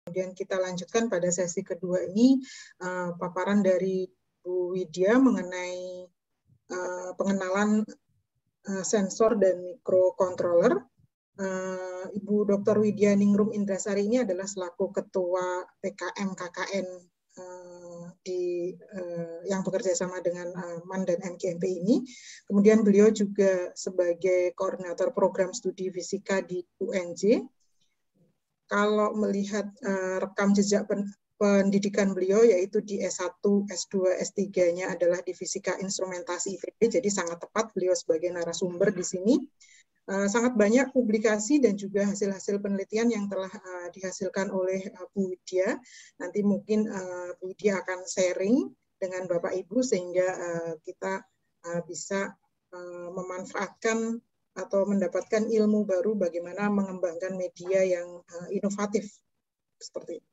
Kemudian kita lanjutkan pada sesi kedua ini paparan dari Bu Widya mengenai pengenalan sensor dan mikrokontroler. Ibu Dr. Widya Ningrum Indrasari ini adalah selaku Ketua PKM KKN yang bekerja sama dengan MAN dan MGMP ini. Kemudian beliau juga sebagai koordinator program studi fisika di UNJ. Kalau melihat rekam jejak pendidikan beliau, yaitu di S1, S2, S3-nya adalah di Fisika Instrumentasi IPB, jadi sangat tepat beliau sebagai narasumber di sini. Sangat banyak publikasi dan juga hasil-hasil penelitian yang telah dihasilkan oleh Bu Widya. Nanti mungkin Bu Widya akan sharing dengan Bapak Ibu sehingga kita bisa memanfaatkan atau mendapatkan ilmu baru bagaimana mengembangkan media yang inovatif seperti itu.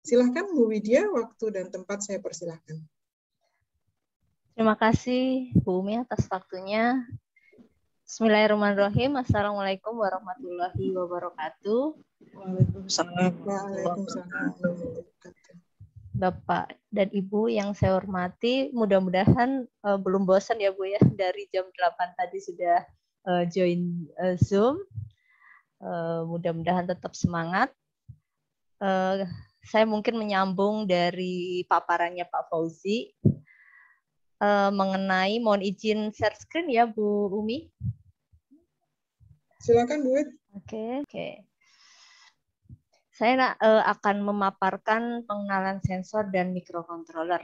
Silahkan Bu Widya, waktu dan tempat saya persilahkan. Terima kasih Bu Umi atas waktunya. Bismillahirrahmanirrahim. Assalamualaikum warahmatullahi wabarakatuh. Waalaikumsalam. Bapak dan Ibu yang saya hormati, mudah-mudahan belum bosan ya Bu ya, dari jam 8 tadi sudah join Zoom. Mudah-mudahan tetap semangat. Saya mungkin menyambung dari paparannya Pak Fauzi mengenai, mohon izin share screen ya Bu Umi. Silakan Bu Wid. Oke. Saya akan memaparkan pengenalan sensor dan mikrokontroler.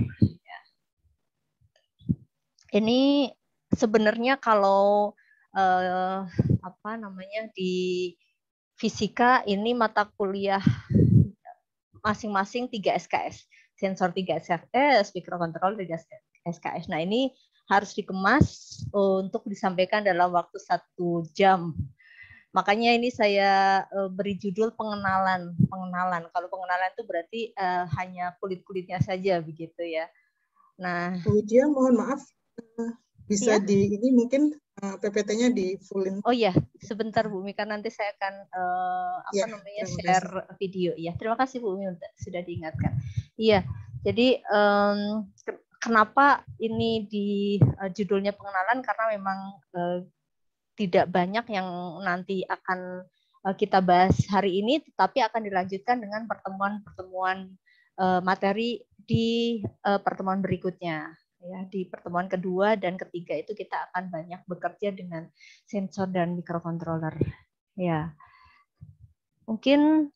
Ini sebenarnya kalau di fisika ini mata kuliah masing-masing 3 SKS. Sensor 3 SKS, mikrokontroler 3 SKS. Nah, ini harus dikemas untuk disampaikan dalam waktu 1 jam. Makanya ini saya beri judul pengenalan. Kalau pengenalan itu berarti hanya kulit-kulitnya saja begitu ya. Nah, Bu Widya, mohon maaf, bisa ya? Ini mungkin PPT-nya di fullin. Oh iya, sebentar Bu Umi, kan nanti saya akan share video ya. Terima kasih Bu Umi sudah diingatkan. Iya, jadi kenapa ini di judulnya pengenalan, karena memang tidak banyak yang nanti akan kita bahas hari ini, tetapi akan dilanjutkan dengan pertemuan-pertemuan materi di pertemuan berikutnya. Ya, di pertemuan kedua dan ketiga itu kita akan banyak bekerja dengan sensor dan mikrokontroler. Ya, mungkin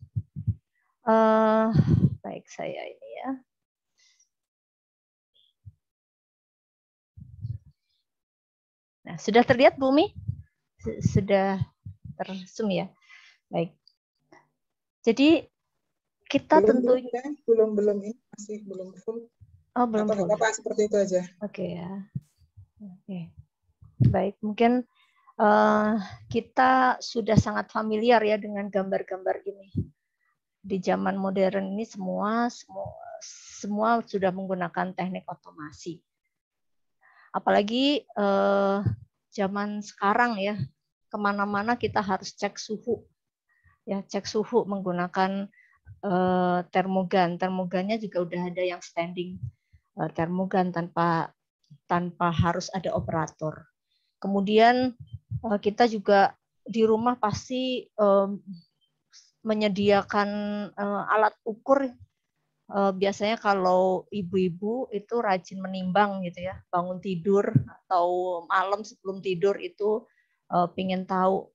baik saya ini ya. Nah, sudah terlihat Bu Umi? Sudah tersum ya. Baik. Jadi kita tentunya belum ini masih belum full. Oh, belum full. Apa seperti itu aja. Oke ya. Oke. Baik, mungkin kita sudah sangat familiar ya dengan gambar-gambar ini. Di zaman modern ini semua sudah menggunakan teknik otomasi. Apalagi zaman sekarang ya, kemana-mana kita harus cek suhu. Ya, cek suhu menggunakan termogan. Termogannya juga udah ada yang standing termogan tanpa harus ada operator. Kemudian kita juga di rumah pasti menyediakan alat ukur. Biasanya kalau ibu-ibu itu rajin menimbang gitu ya, bangun tidur atau malam sebelum tidur itu pengen tahu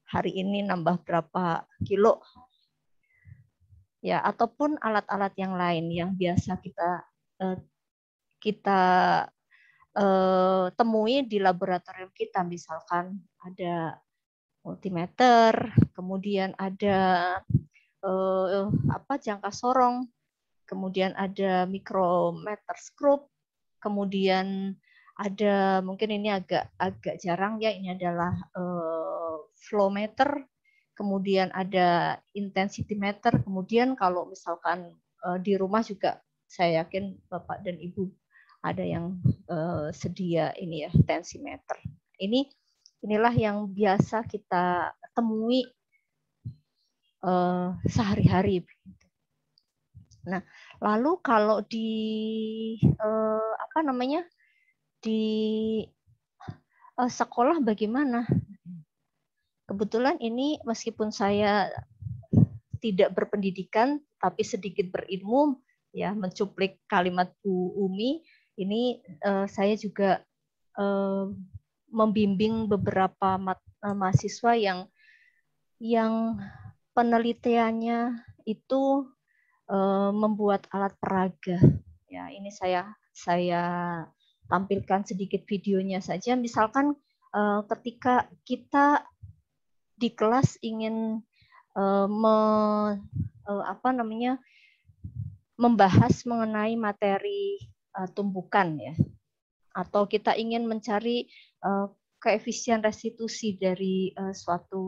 hari ini nambah berapa kilo. Ya, ataupun alat-alat yang lain yang biasa kita temui di laboratorium kita, misalkan ada multimeter, kemudian ada jangka sorong, kemudian ada mikrometer skrup, kemudian ada mungkin ini agak jarang ya, ini adalah flow meter, kemudian ada intensity meter, kemudian kalau misalkan di rumah juga saya yakin Bapak dan Ibu ada yang sedia ini ya, tensimeter. Inilah yang biasa kita temui sehari-hari. Nah, lalu kalau di di sekolah bagaimana? Kebetulan ini meskipun saya tidak berpendidikan tapi sedikit berilmu, ya mencuplik kalimat Bu Umi, ini saya juga membimbing beberapa mahasiswa yang penelitiannya itu membuat alat peraga. Ya, ini saya tampilkan sedikit videonya saja. Misalkan ketika kita di kelas ingin membahas mengenai materi tumbukan, ya, atau kita ingin mencari koefisien restitusi dari suatu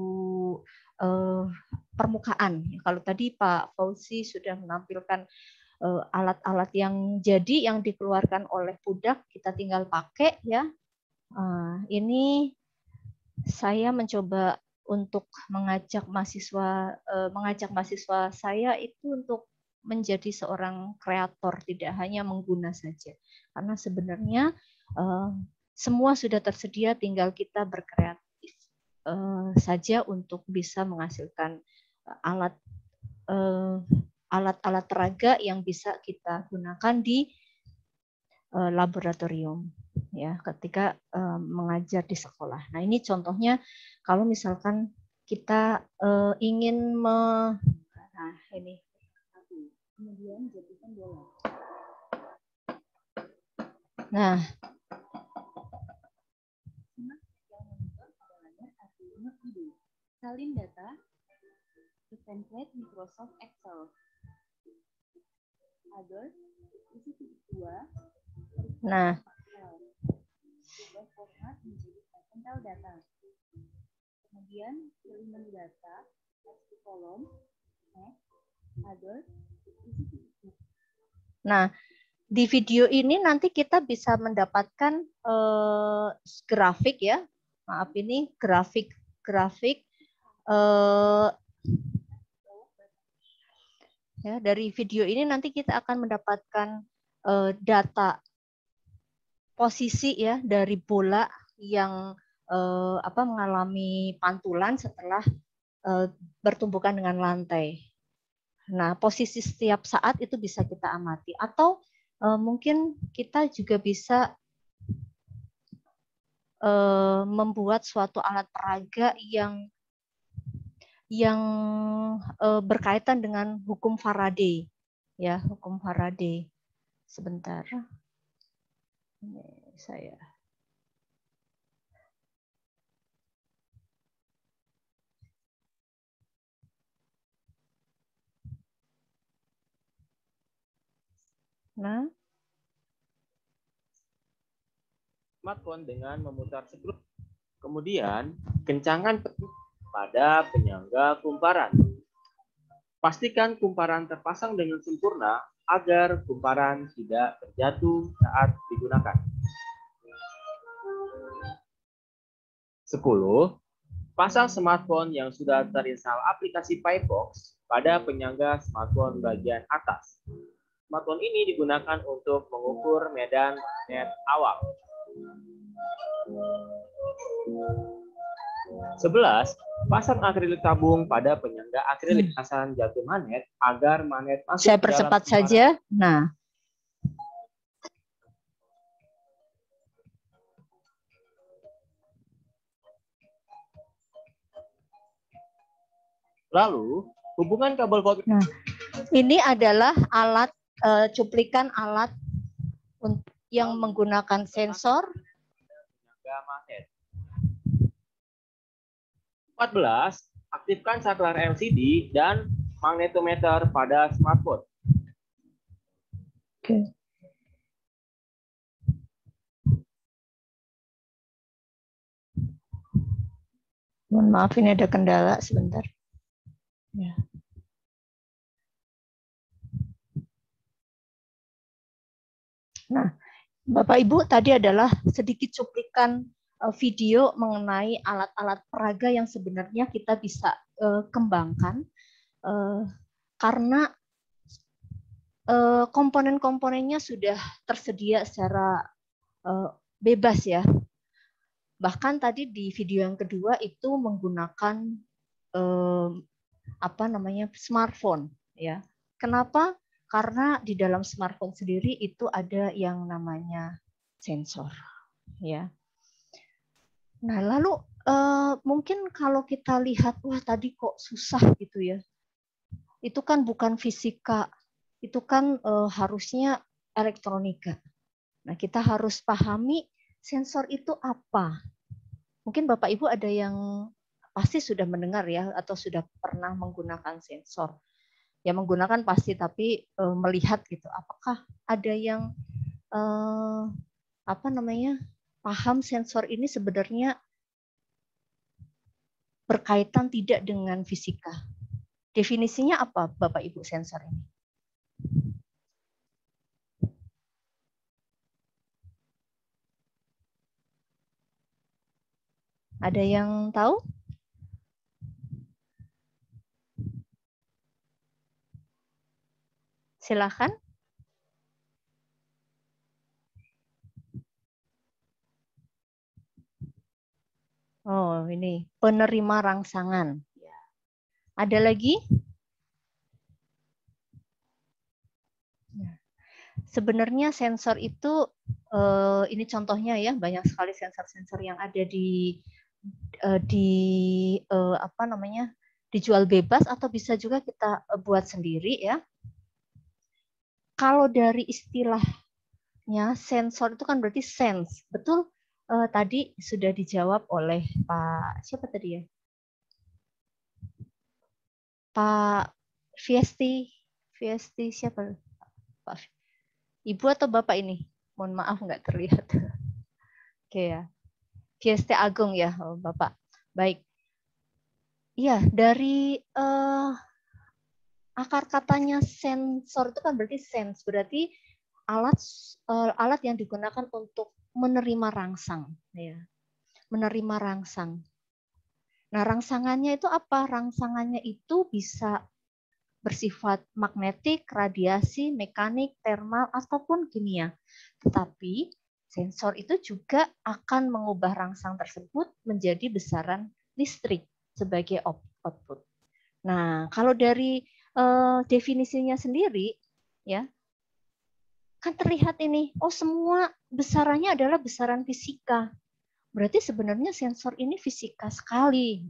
permukaan. Kalau tadi Pak Fauzi sudah menampilkan alat-alat yang jadi yang dikeluarkan oleh Pudak, kita tinggal pakai, ya. Ini saya mencoba untuk mengajak mahasiswa saya itu untuk menjadi seorang kreator, tidak hanya mengguna saja. Karena sebenarnya semua sudah tersedia, tinggal kita berkreatif saja untuk bisa menghasilkan alat-alat peraga yang bisa kita gunakan di laboratorium, ya, ketika mengajar di sekolah. Nah, ini contohnya kalau misalkan kita ingin ini kemudian jadikan bola. Nah, salin data ke template Microsoft Excel. Agar isi dua. Nah, format menjadi tempel data. Kemudian pilih menu data, text kolom, next, other, isi. Nah, di video ini nanti kita bisa mendapatkan grafik, ya. Maaf, ini grafik. Ya, dari video ini nanti kita akan mendapatkan data posisi, ya, dari bola yang mengalami pantulan setelah bertumbukan dengan lantai. Nah, posisi setiap saat itu bisa kita amati, atau mungkin kita juga bisa membuat suatu alat peraga yang berkaitan dengan hukum Faraday, ya, hukum Faraday. Sebentar, ini saya. Nah, smartphone dengan memutar sebelum, kemudian kencangan petik pada penyangga kumparan. Pastikan kumparan terpasang dengan sempurna agar kumparan tidak terjatuh saat digunakan. 10. Pasang smartphone yang sudah terinstall aplikasi Paybox pada penyangga smartphone bagian atas. Smartphone ini digunakan untuk mengukur medan magnet awal. 11. Pasang akrilik tabung pada penyangga akrilik sasaran jatuh magnet agar magnet masuk. Saya percepat saja. Nah, lalu hubungan kabel voltmeter. Nah, ini adalah alat cuplikan alat yang menggunakan sensor. 14. Aktifkan saklar LCD dan magnetometer pada smartphone. Oke. Mohon maaf, ini ada kendala sebentar. Ya. Nah, Bapak Ibu, tadi adalah sedikit cuplikan video mengenai alat-alat peraga yang sebenarnya kita bisa kembangkan karena komponen-komponennya sudah tersedia secara bebas ya. Bahkan tadi di video yang kedua itu menggunakan smartphone ya. Kenapa? Karena di dalam smartphone sendiri itu ada yang namanya sensor ya. Nah, lalu mungkin kalau kita lihat wah tadi kok susah gitu ya. Itu kan bukan fisika. Itu kan harusnya elektronika. Nah, kita harus pahami sensor itu apa? Mungkin Bapak Ibu ada yang pasti sudah mendengar ya atau sudah pernah menggunakan sensor. Ya menggunakan pasti tapi melihat gitu. Apakah ada yang paham sensor ini sebenarnya berkaitan tidak dengan fisika? Definisinya apa Bapak Ibu sensor ini? Ada yang tahu? Silakan. Oh, ini penerima rangsangan. Ada lagi? Sebenarnya sensor itu, ini contohnya ya, banyak sekali sensor-sensor yang ada dijual bebas atau bisa juga kita buat sendiri ya. Kalau dari istilahnya sensor itu kan berarti sense, betul? Tadi sudah dijawab oleh Pak siapa tadi ya? Pak Fiesti siapa? Pak Ibu atau Bapak ini? Mohon maaf nggak terlihat. Oke ya. Fiesti Agung ya, Bapak. Baik. Iya, dari akar katanya sensor itu kan berarti sense, berarti alat yang digunakan untuk menerima rangsang, ya. Menerima rangsang. Nah, rangsangannya itu apa? Rangsangannya itu bisa bersifat magnetik, radiasi, mekanik, termal, ataupun kimia. Tetapi sensor itu juga akan mengubah rangsang tersebut menjadi besaran listrik sebagai output. Nah, kalau dari definisinya sendiri, ya kan terlihat ini, oh semua besarannya adalah besaran fisika. Berarti sebenarnya sensor ini fisika sekali.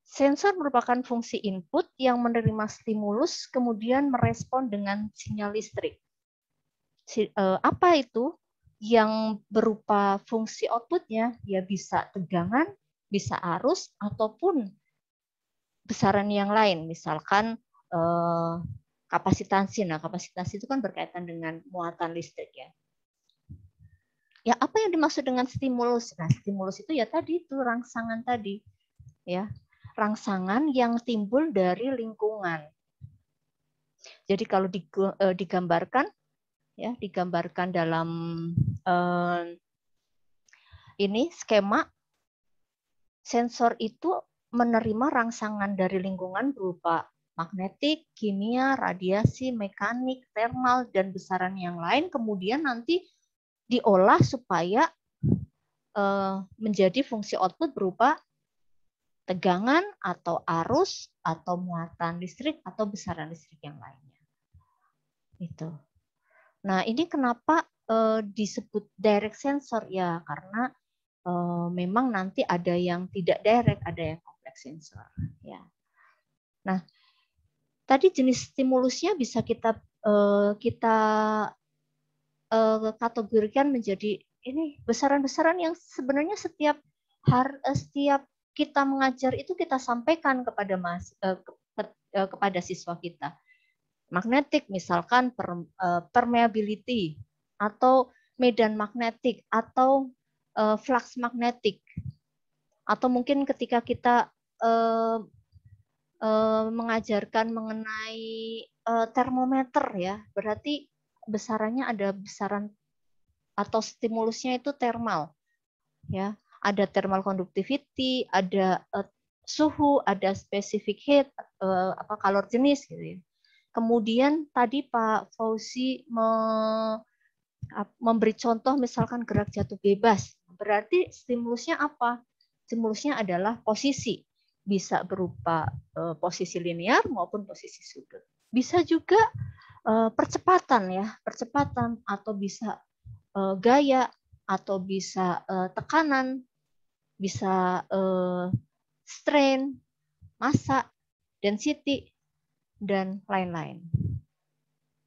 Sensor merupakan fungsi input yang menerima stimulus, kemudian merespon dengan sinyal listrik. Apa itu? Yang berupa fungsi outputnya, ya bisa tegangan, bisa arus, ataupun besaran yang lain, misalkan kapasitansi. Nah, kapasitansi itu kan berkaitan dengan muatan listrik ya. Ya, apa yang dimaksud dengan stimulus? Nah, stimulus itu ya tadi itu rangsangan tadi, ya. Rangsangan yang timbul dari lingkungan. Jadi kalau digambarkan ya, digambarkan dalam ini skema, sensor itu menerima rangsangan dari lingkungan berupa magnetik, kimia, radiasi, mekanik, termal, dan besaran yang lain, kemudian nanti diolah supaya menjadi fungsi output berupa tegangan atau arus atau muatan listrik atau besaran listrik yang lainnya. Itu. Nah, ini kenapa disebut direct sensor ya? Karena memang nanti ada yang tidak direct, ada yang kompleks sensor. Ya. Nah, tadi jenis stimulusnya bisa kita kategorikan menjadi ini besaran-besaran yang sebenarnya setiap kita mengajar itu kita sampaikan kepada siswa kita. Magnetik misalkan permeability atau medan magnetik atau flux magnetik, atau mungkin ketika kita mengajarkan mengenai termometer ya, berarti besarannya ada besaran atau stimulusnya itu thermal ya, ada thermal conductivity, ada suhu, ada specific heat, calor jenis gitu ya. Kemudian tadi Pak Fauzi memberi contoh misalkan gerak jatuh bebas. Berarti stimulusnya apa? Stimulusnya adalah posisi. Bisa berupa posisi linear maupun posisi sudut. Bisa juga percepatan ya, percepatan, atau bisa gaya, atau bisa tekanan, bisa strain, massa, density, dan lain-lain.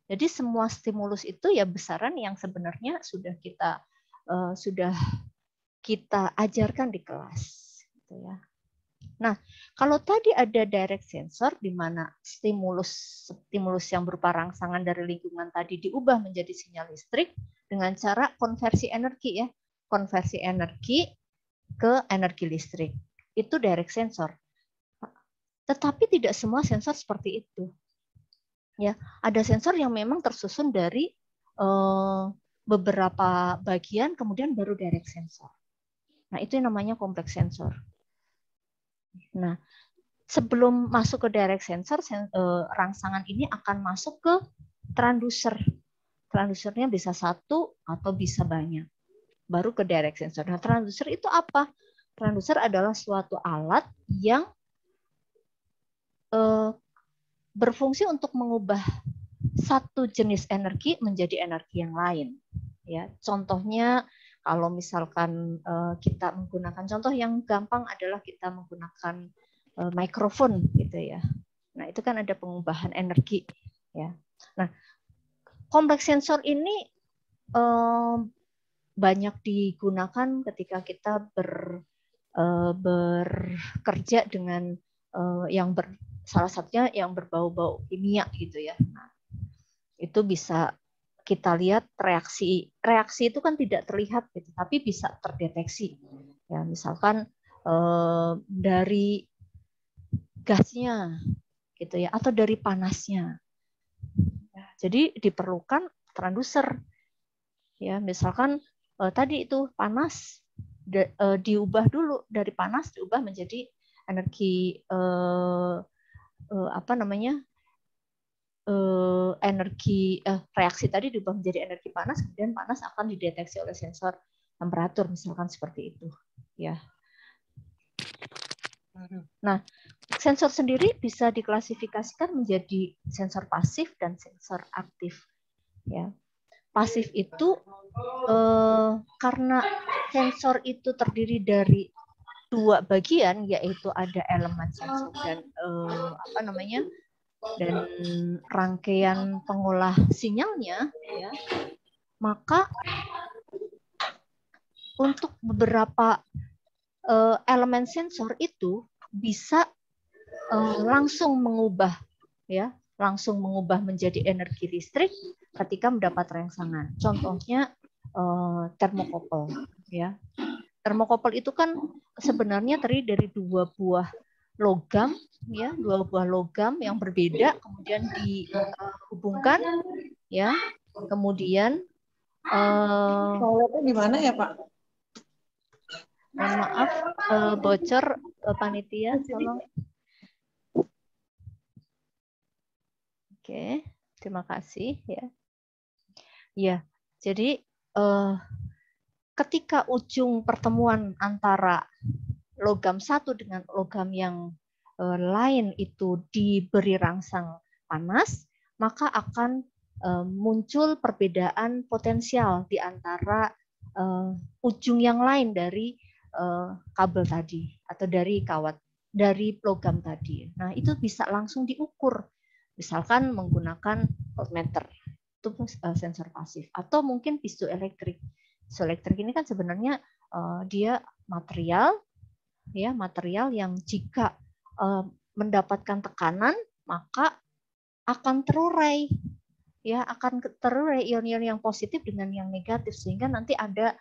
Jadi semua stimulus itu ya besaran yang sebenarnya sudah kita ajarkan di kelas, gitu ya. Nah, kalau tadi ada direct sensor di mana stimulus yang berupa rangsangan dari lingkungan tadi diubah menjadi sinyal listrik dengan cara konversi energi ya, konversi energi ke energi listrik. Itu direct sensor. Tetapi tidak semua sensor seperti itu. Ya, ada sensor yang memang tersusun dari beberapa bagian kemudian baru direct sensor. Nah, itu yang namanya kompleks sensor. Nah, sebelum masuk ke direct sensor, rangsangan ini akan masuk ke transducer. Transducernya bisa satu atau bisa banyak. Baru ke direct sensor. Nah, transducer itu apa? Transducer adalah suatu alat yang berfungsi untuk mengubah satu jenis energi menjadi energi yang lain. Ya, contohnya kalau misalkan kita menggunakan, contoh yang gampang adalah kita menggunakan mikrofon gitu ya. Nah, itu kan ada pengubahan energi ya. Nah, kompleks sensor ini banyak digunakan ketika kita bekerja dengan salah satunya yang berbau-bau kimia gitu ya. Nah, itu bisa kita lihat reaksi itu kan tidak terlihat gitu, tapi bisa terdeteksi ya, misalkan dari gasnya gitu ya, atau dari panasnya ya, jadi diperlukan transducer ya, misalkan tadi itu panas diubah dulu, dari panas diubah menjadi energi reaksi tadi diubah menjadi energi panas, kemudian panas akan dideteksi oleh sensor temperatur misalkan seperti itu ya. Nah, sensor sendiri bisa diklasifikasikan menjadi sensor pasif dan sensor aktif ya. Pasif itu karena sensor itu terdiri dari dua bagian, yaitu ada elemen sensor dan dan rangkaian pengolah sinyalnya ya, maka untuk beberapa elemen sensor itu bisa langsung mengubah menjadi energi listrik ketika mendapat rangsangan. Contohnya termokouple ya. Termokouple itu kan sebenarnya terdiri dari dua buah logam yang berbeda kemudian dihubungkan ya, kemudian di mana ya Pak? Mohon maaf bocor panitia, tolong. Oke, terima kasih ya. Ya, jadi ketika ujung pertemuan antara logam satu dengan logam yang lain itu diberi rangsang panas, maka akan muncul perbedaan potensial di antara ujung yang lain dari kabel tadi atau dari kawat dari logam tadi. Nah, itu bisa langsung diukur, misalkan menggunakan voltmeter, itu sensor pasif, atau mungkin piezoelektrik. Piezoelektrik ini kan sebenarnya dia material yang jika mendapatkan tekanan maka akan terurai ion-ion yang positif dengan yang negatif, sehingga nanti ada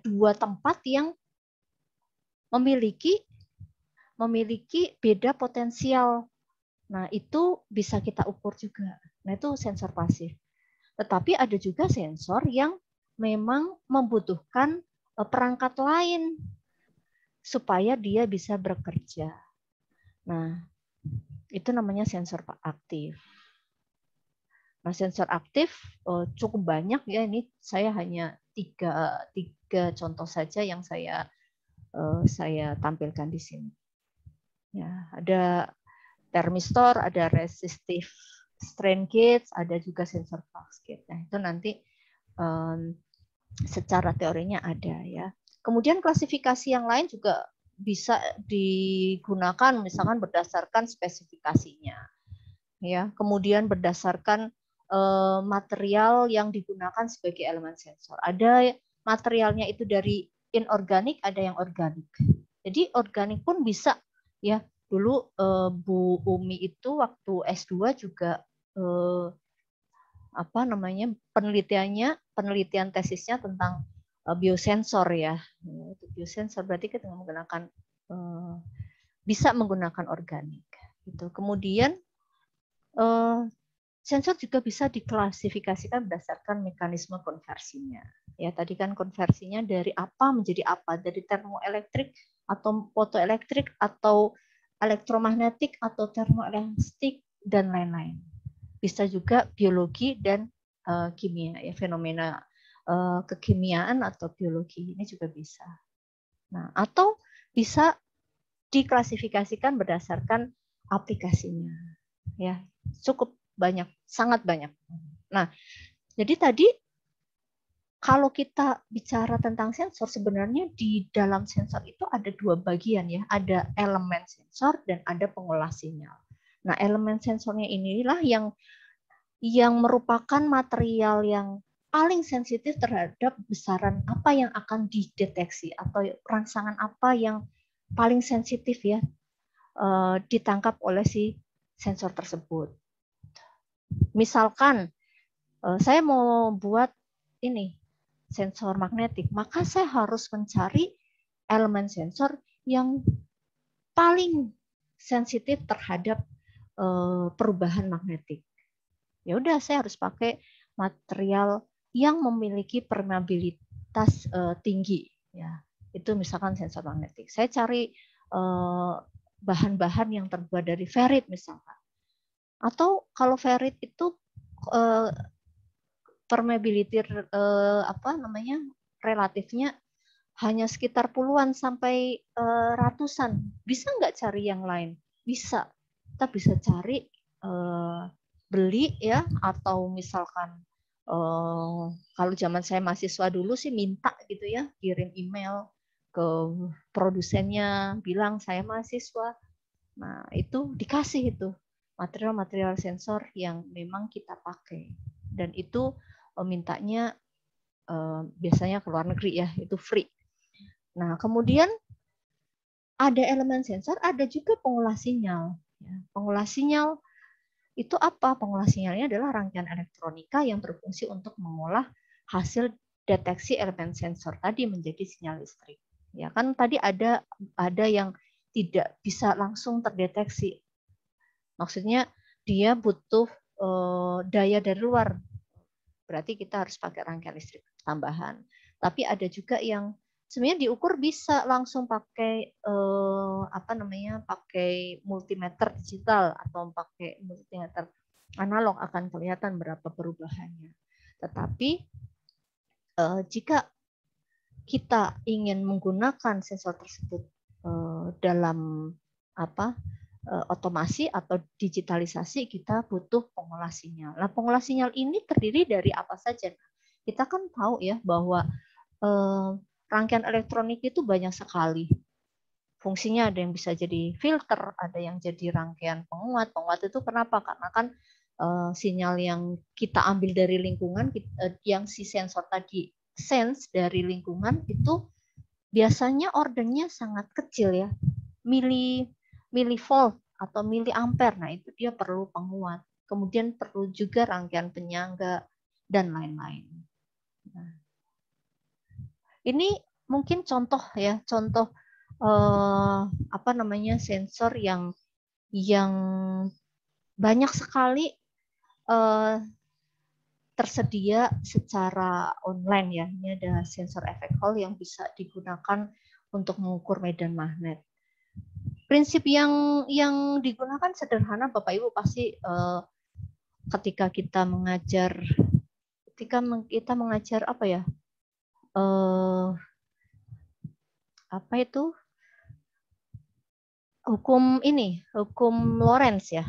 dua tempat yang memiliki beda potensial. Nah, itu bisa kita ukur juga. Nah, itu sensor pasif. Tetapi ada juga sensor yang memang membutuhkan perangkat lain supaya dia bisa bekerja. Nah, Itu namanya sensor aktif. Nah, sensor aktif cukup banyak ya. Ini saya hanya tiga contoh saja yang saya tampilkan di sini. Ya, ada thermistor, ada resistive strain gauge, ada juga sensor flux gauge. Nah, itu nanti secara teorinya ada ya. Kemudian klasifikasi yang lain juga bisa digunakan, misalkan berdasarkan spesifikasinya, ya. Kemudian berdasarkan material yang digunakan sebagai elemen sensor. Ada materialnya itu dari inorganik, ada yang organik. Jadi organik pun bisa, ya. Dulu Bu Umi itu waktu S2 juga penelitian tesisnya tentang biosensor ya. Biosensor berarti kita menggunakan bisa menggunakan organik. Gitu. Kemudian sensor juga bisa diklasifikasikan berdasarkan mekanisme konversinya. Ya, tadi kan konversinya dari apa menjadi apa, dari termoelektrik atau fotoelektrik atau elektromagnetik atau termoelastik dan lain-lain. Bisa juga biologi dan kimia, ya, fenomena kekimiaan atau biologi ini juga bisa. Nah, atau bisa diklasifikasikan berdasarkan aplikasinya. Ya, cukup banyak, sangat banyak. Nah, jadi tadi kalau kita bicara tentang sensor, sebenarnya di dalam sensor itu ada dua bagian ya, ada elemen sensor dan ada pengolah sinyal. Nah, elemen sensornya inilah yang merupakan material yang paling sensitif terhadap besaran apa yang akan dideteksi atau rangsangan apa yang paling sensitif ya ditangkap oleh si sensor tersebut. Misalkan saya mau buat ini sensor magnetik, maka saya harus mencari elemen sensor yang paling sensitif terhadap perubahan magnetik. Ya udah, saya harus pakai material yang memiliki permeabilitas tinggi. Ya, itu misalkan sensor magnetik. Saya cari bahan-bahan yang terbuat dari ferrit misalkan. Atau kalau ferrit itu permeability relatifnya hanya sekitar puluhan sampai ratusan. Bisa nggak cari yang lain? Bisa. Kita bisa cari beli ya, atau misalkan kalau zaman saya mahasiswa dulu sih minta gitu ya, kirim email ke produsennya bilang saya mahasiswa. Nah, itu dikasih itu material-material sensor yang memang kita pakai, dan itu mintanya biasanya ke luar negeri ya, itu free. Nah, kemudian ada elemen sensor, ada juga pengolah sinyal. Pengolah sinyal itu apa? Pengolah sinyalnya adalah rangkaian elektronika yang berfungsi untuk mengolah hasil deteksi elemen sensor tadi menjadi sinyal listrik. Ya kan tadi ada yang tidak bisa langsung terdeteksi. Maksudnya dia butuh daya dari luar. Berarti kita harus pakai rangkaian listrik tambahan. Tapi ada juga yang sebenarnya diukur bisa langsung pakai pakai multimeter digital atau pakai multimeter analog, akan kelihatan berapa perubahannya. Tetapi jika kita ingin menggunakan sensor tersebut dalam otomasi atau digitalisasi, kita butuh pengolah sinyal. Nah, pengolah sinyal ini terdiri dari apa saja? Kita kan tahu ya bahwa rangkaian elektronik itu banyak sekali. Fungsinya ada yang bisa jadi filter, ada yang jadi rangkaian penguat. Penguat itu kenapa? Karena kan sinyal yang kita ambil dari lingkungan, yang si sensor tadi sense dari lingkungan itu biasanya ordernya sangat kecil ya, milivolt atau miliampere. Nah, itu dia perlu penguat. Kemudian perlu juga rangkaian penyangga dan lain-lain. Nah, ini mungkin contoh ya, contoh sensor yang banyak sekali tersedia secara online ya. Ini ada sensor effect Hall yang bisa digunakan untuk mengukur medan magnet. prinsip yang digunakan sederhana, Bapak Ibu pasti ketika kita mengajar apa ya, apa itu, hukum Lorentz ya,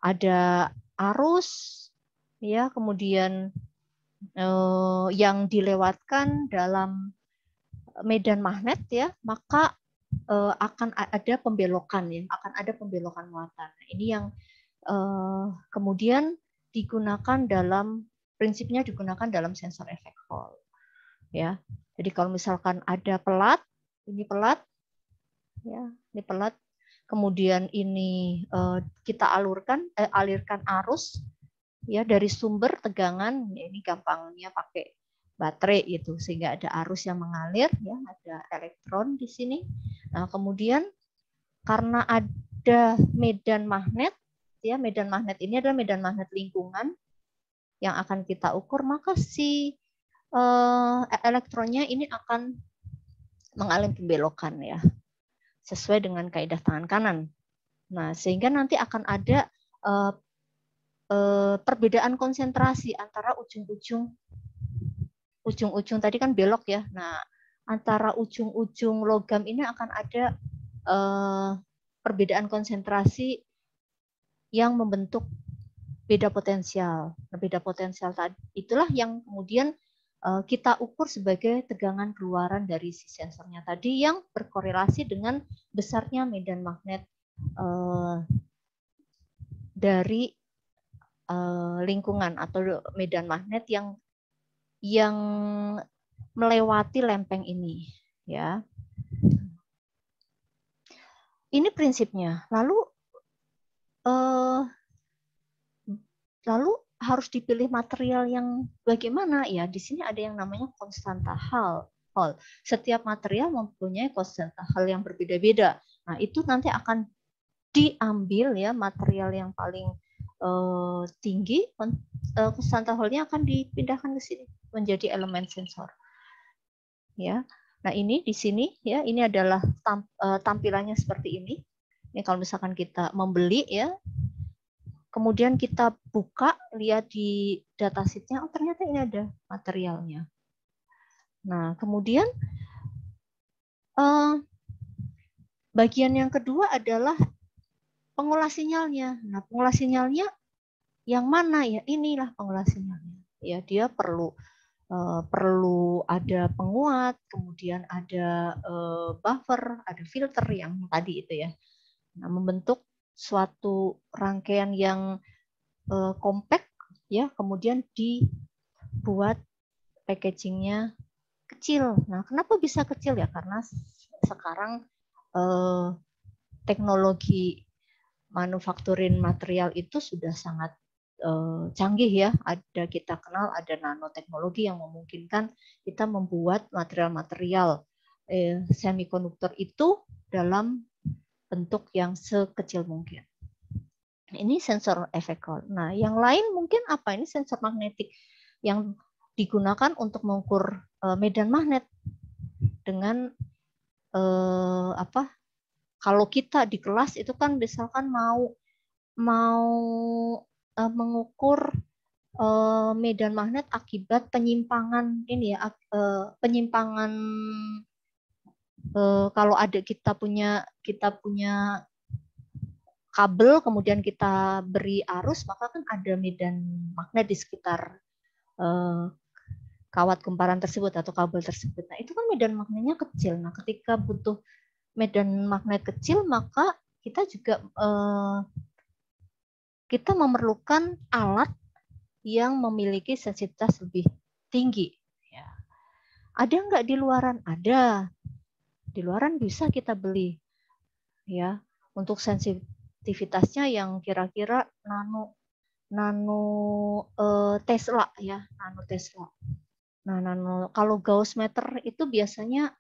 ada arus ya, kemudian yang dilewatkan dalam medan magnet ya, maka akan ada pembelokan ya, akan ada pembelokan muatan. Ini yang kemudian prinsipnya digunakan dalam sensor efek Hall ya. Jadi kalau misalkan ada pelat, ini pelat ya, ini pelat, kemudian ini kita alirkan arus ya dari sumber tegangan, ini gampangnya pakai baterai gitu, sehingga ada arus yang mengalir ya, ada elektron di sini. Nah, kemudian karena ada medan magnet ya, medan magnet ini adalah medan magnet lingkungan yang akan kita ukur, maka si elektronnya ini akan mengalami pembelokan ya, sesuai dengan kaidah tangan kanan. Nah, sehingga nanti akan ada perbedaan konsentrasi antara ujung-ujung tadi kan belok ya. Nah, antara ujung-ujung logam ini akan ada perbedaan konsentrasi yang membentuk beda potensial. Nah, beda potensial tadi itulah yang kemudian kita ukur sebagai tegangan keluaran dari si sensornya tadi, yang berkorelasi dengan besarnya medan magnet dari lingkungan atau medan magnet yang melewati lempeng ini ya. Ini prinsipnya. Lalu harus dipilih material yang bagaimana ya. Di sini ada yang namanya konstanta Hall. Setiap material mempunyai konstanta Hall yang berbeda-beda. Nah, itu nanti akan diambil ya, material yang paling tinggi, konstanta Hall-nya akan dipindahkan ke sini menjadi elemen sensor. Ya. Nah, ini di sini ya, ini adalah tampilannya seperti ini. Ini kalau misalkan kita membeli ya, kemudian kita buka, lihat di datasheet-nya, oh ternyata ini ada materialnya. Nah, kemudian bagian yang kedua adalah pengolah sinyalnya. Nah, pengolah sinyalnya yang mana ya? Inilah pengolah sinyalnya. Ya, dia perlu ada penguat, kemudian ada buffer, ada filter yang tadi itu ya. Nah, membentuk suatu rangkaian yang compact ya, kemudian dibuat packagingnya kecil. Nah, kenapa bisa kecil ya? Karena sekarang teknologi manufakturin material itu sudah sangat canggih ya. Kita kenal ada nanoteknologi yang memungkinkan kita membuat material-material semikonduktor itu dalam bentuk yang sekecil mungkin. Ini sensor efek Hall. Nah, yang lain mungkin apa? Ini sensor magnetik yang digunakan untuk mengukur medan magnet dengan kalau kita di kelas itu kan misalkan mau mengukur medan magnet akibat penyimpangan ini ya, penyimpangan kalau ada kita punya kabel, kemudian kita beri arus, maka kan ada medan magnet di sekitar kawat kumparan tersebut atau kabel tersebut. Nah, itu kan medan magnetnya kecil. Nah, ketika butuh medan magnet kecil, maka kita juga kita memerlukan alat yang memiliki sensitivitas lebih tinggi. Ya. Ada nggak di luaran? Ada. Di luaran bisa kita beli. Ya, untuk sensitivitasnya yang kira-kira nano Tesla ya, nano Tesla. Nah, kalau Gauss meter itu biasanya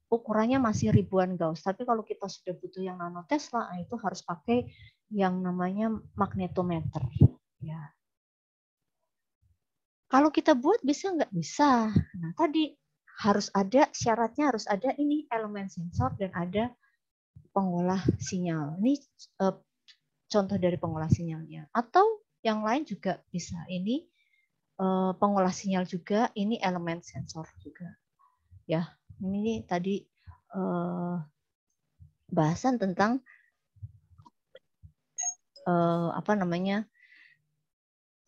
ukurannya masih ribuan Gauss, tapi kalau kita sudah butuh yang nano Tesla, itu harus pakai yang namanya magnetometer. Ya. Kalau kita buat bisa nggak? Bisa. Nah, tadi harus ada syaratnya, harus ada ini elemen sensor dan ada pengolah sinyal. Ini contoh dari pengolah sinyalnya. Atau yang lain juga bisa. Ini pengolah sinyal juga. Ini elemen sensor juga. Ya, ini tadi bahasan tentang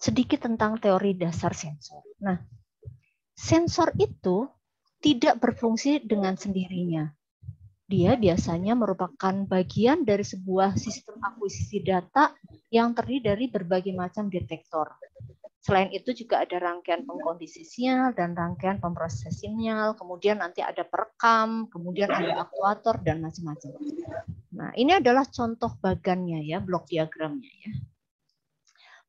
sedikit tentang teori dasar sensor. Nah, sensor itu tidak berfungsi dengan sendirinya. Dia biasanya merupakan bagian dari sebuah sistem akuisisi data yang terdiri dari berbagai macam detektor. Selain itu juga ada rangkaian pengkondisi sinyal dan rangkaian pemproses sinyal, kemudian nanti ada perekam, kemudian ada aktuator dan macam-macam. Nah, ini adalah contoh bagannya ya, blok diagramnya ya.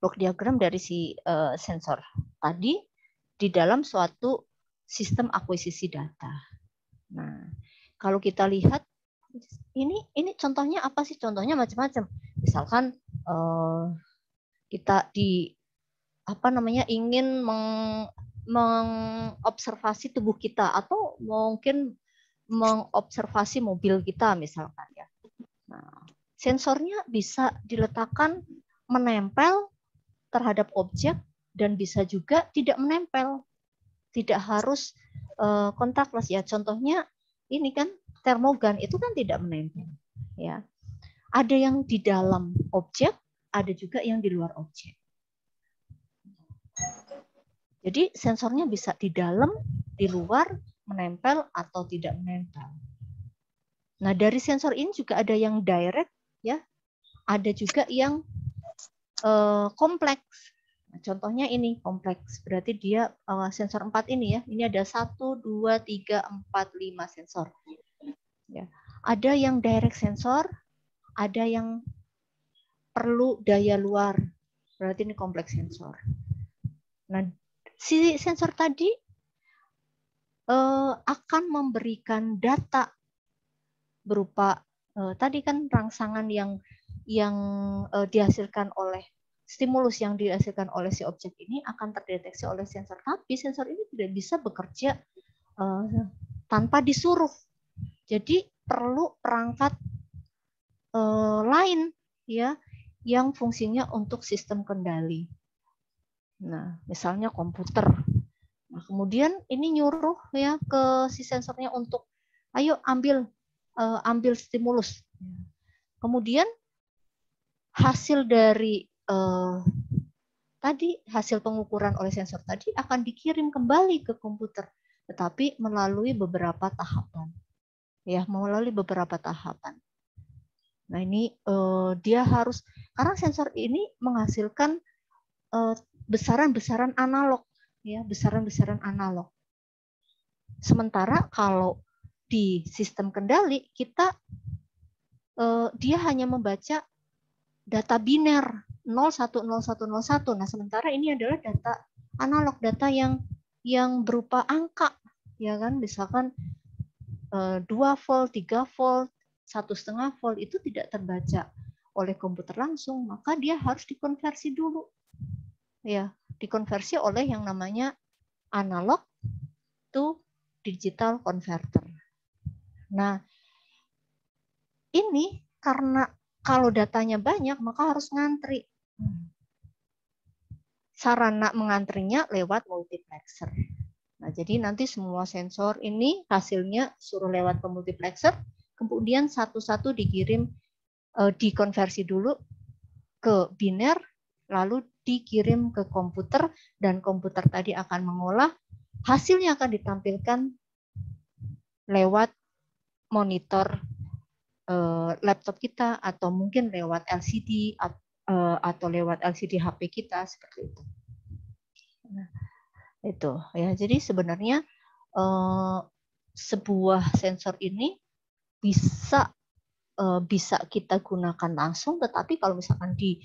Blok diagram dari si sensor tadi di dalam suatu sistem akuisisi data. Nah, kalau kita lihat ini contohnya apa sih? Contohnya macam-macam. Misalkan kita ingin mengobservasi tubuh kita atau mungkin mengobservasi mobil kita misalkan ya. Nah, sensornya bisa diletakkan menempel terhadap objek dan bisa juga tidak menempel. Tidak harus kontakless ya. Contohnya ini kan termogan itu kan tidak menempel ya. Ada yang di dalam objek, ada juga yang di luar objek. Jadi sensornya bisa di dalam, di luar, menempel atau tidak menempel. Nah, dari sensor ini juga ada yang direct ya. Ada juga yang kompleks. Nah, contohnya ini kompleks, berarti dia sensor 4 ini ya. Ini ada 1, 2, 3, 4, 5 sensor. Ya. Ada yang direct sensor, ada yang perlu daya luar, berarti ini kompleks sensor. Nah, si sensor tadi akan memberikan data berupa tadi kan rangsangan yang dihasilkan oleh stimulus yang dihasilkan oleh si objek ini akan terdeteksi oleh sensor, tapi sensor ini tidak bisa bekerja tanpa disuruh. Jadi perlu perangkat lain ya yang fungsinya untuk sistem kendali. Nah, misalnya komputer. Nah, kemudian ini nyuruh ya ke si sensornya untuk ayo ambil stimulus. Kemudian hasil dari tadi hasil pengukuran oleh sensor tadi akan dikirim kembali ke komputer, tetapi melalui beberapa tahapan. Ya, melalui beberapa tahapan. Nah, ini dia harus karena sensor ini menghasilkan besaran-besaran analog, ya, besaran-besaran analog. Sementara kalau di sistem kendali kita dia hanya membaca data biner 010101. Nah, sementara ini adalah data analog, data yang berupa angka, ya kan? Misalkan 2 volt, 3 volt, 1,5 volt itu tidak terbaca oleh komputer langsung, maka dia harus dikonversi dulu. Ya, dikonversi oleh yang namanya analog to digital converter. Nah, ini karena kalau datanya banyak, maka harus ngantri. Sarana mengantrinya lewat multiplexer. Nah, jadi nanti semua sensor ini hasilnya suruh lewat ke multiplexer, kemudian satu-satu dikirim, dikonversi dulu ke biner, lalu dikirim ke komputer, dan komputer tadi akan mengolah, hasilnya akan ditampilkan lewat monitor laptop kita, atau mungkin lewat LCD, atau lewat LCD HP kita, seperti itu. Nah, itu ya. Jadi sebenarnya sebuah sensor ini bisa kita gunakan langsung, tetapi kalau misalkan di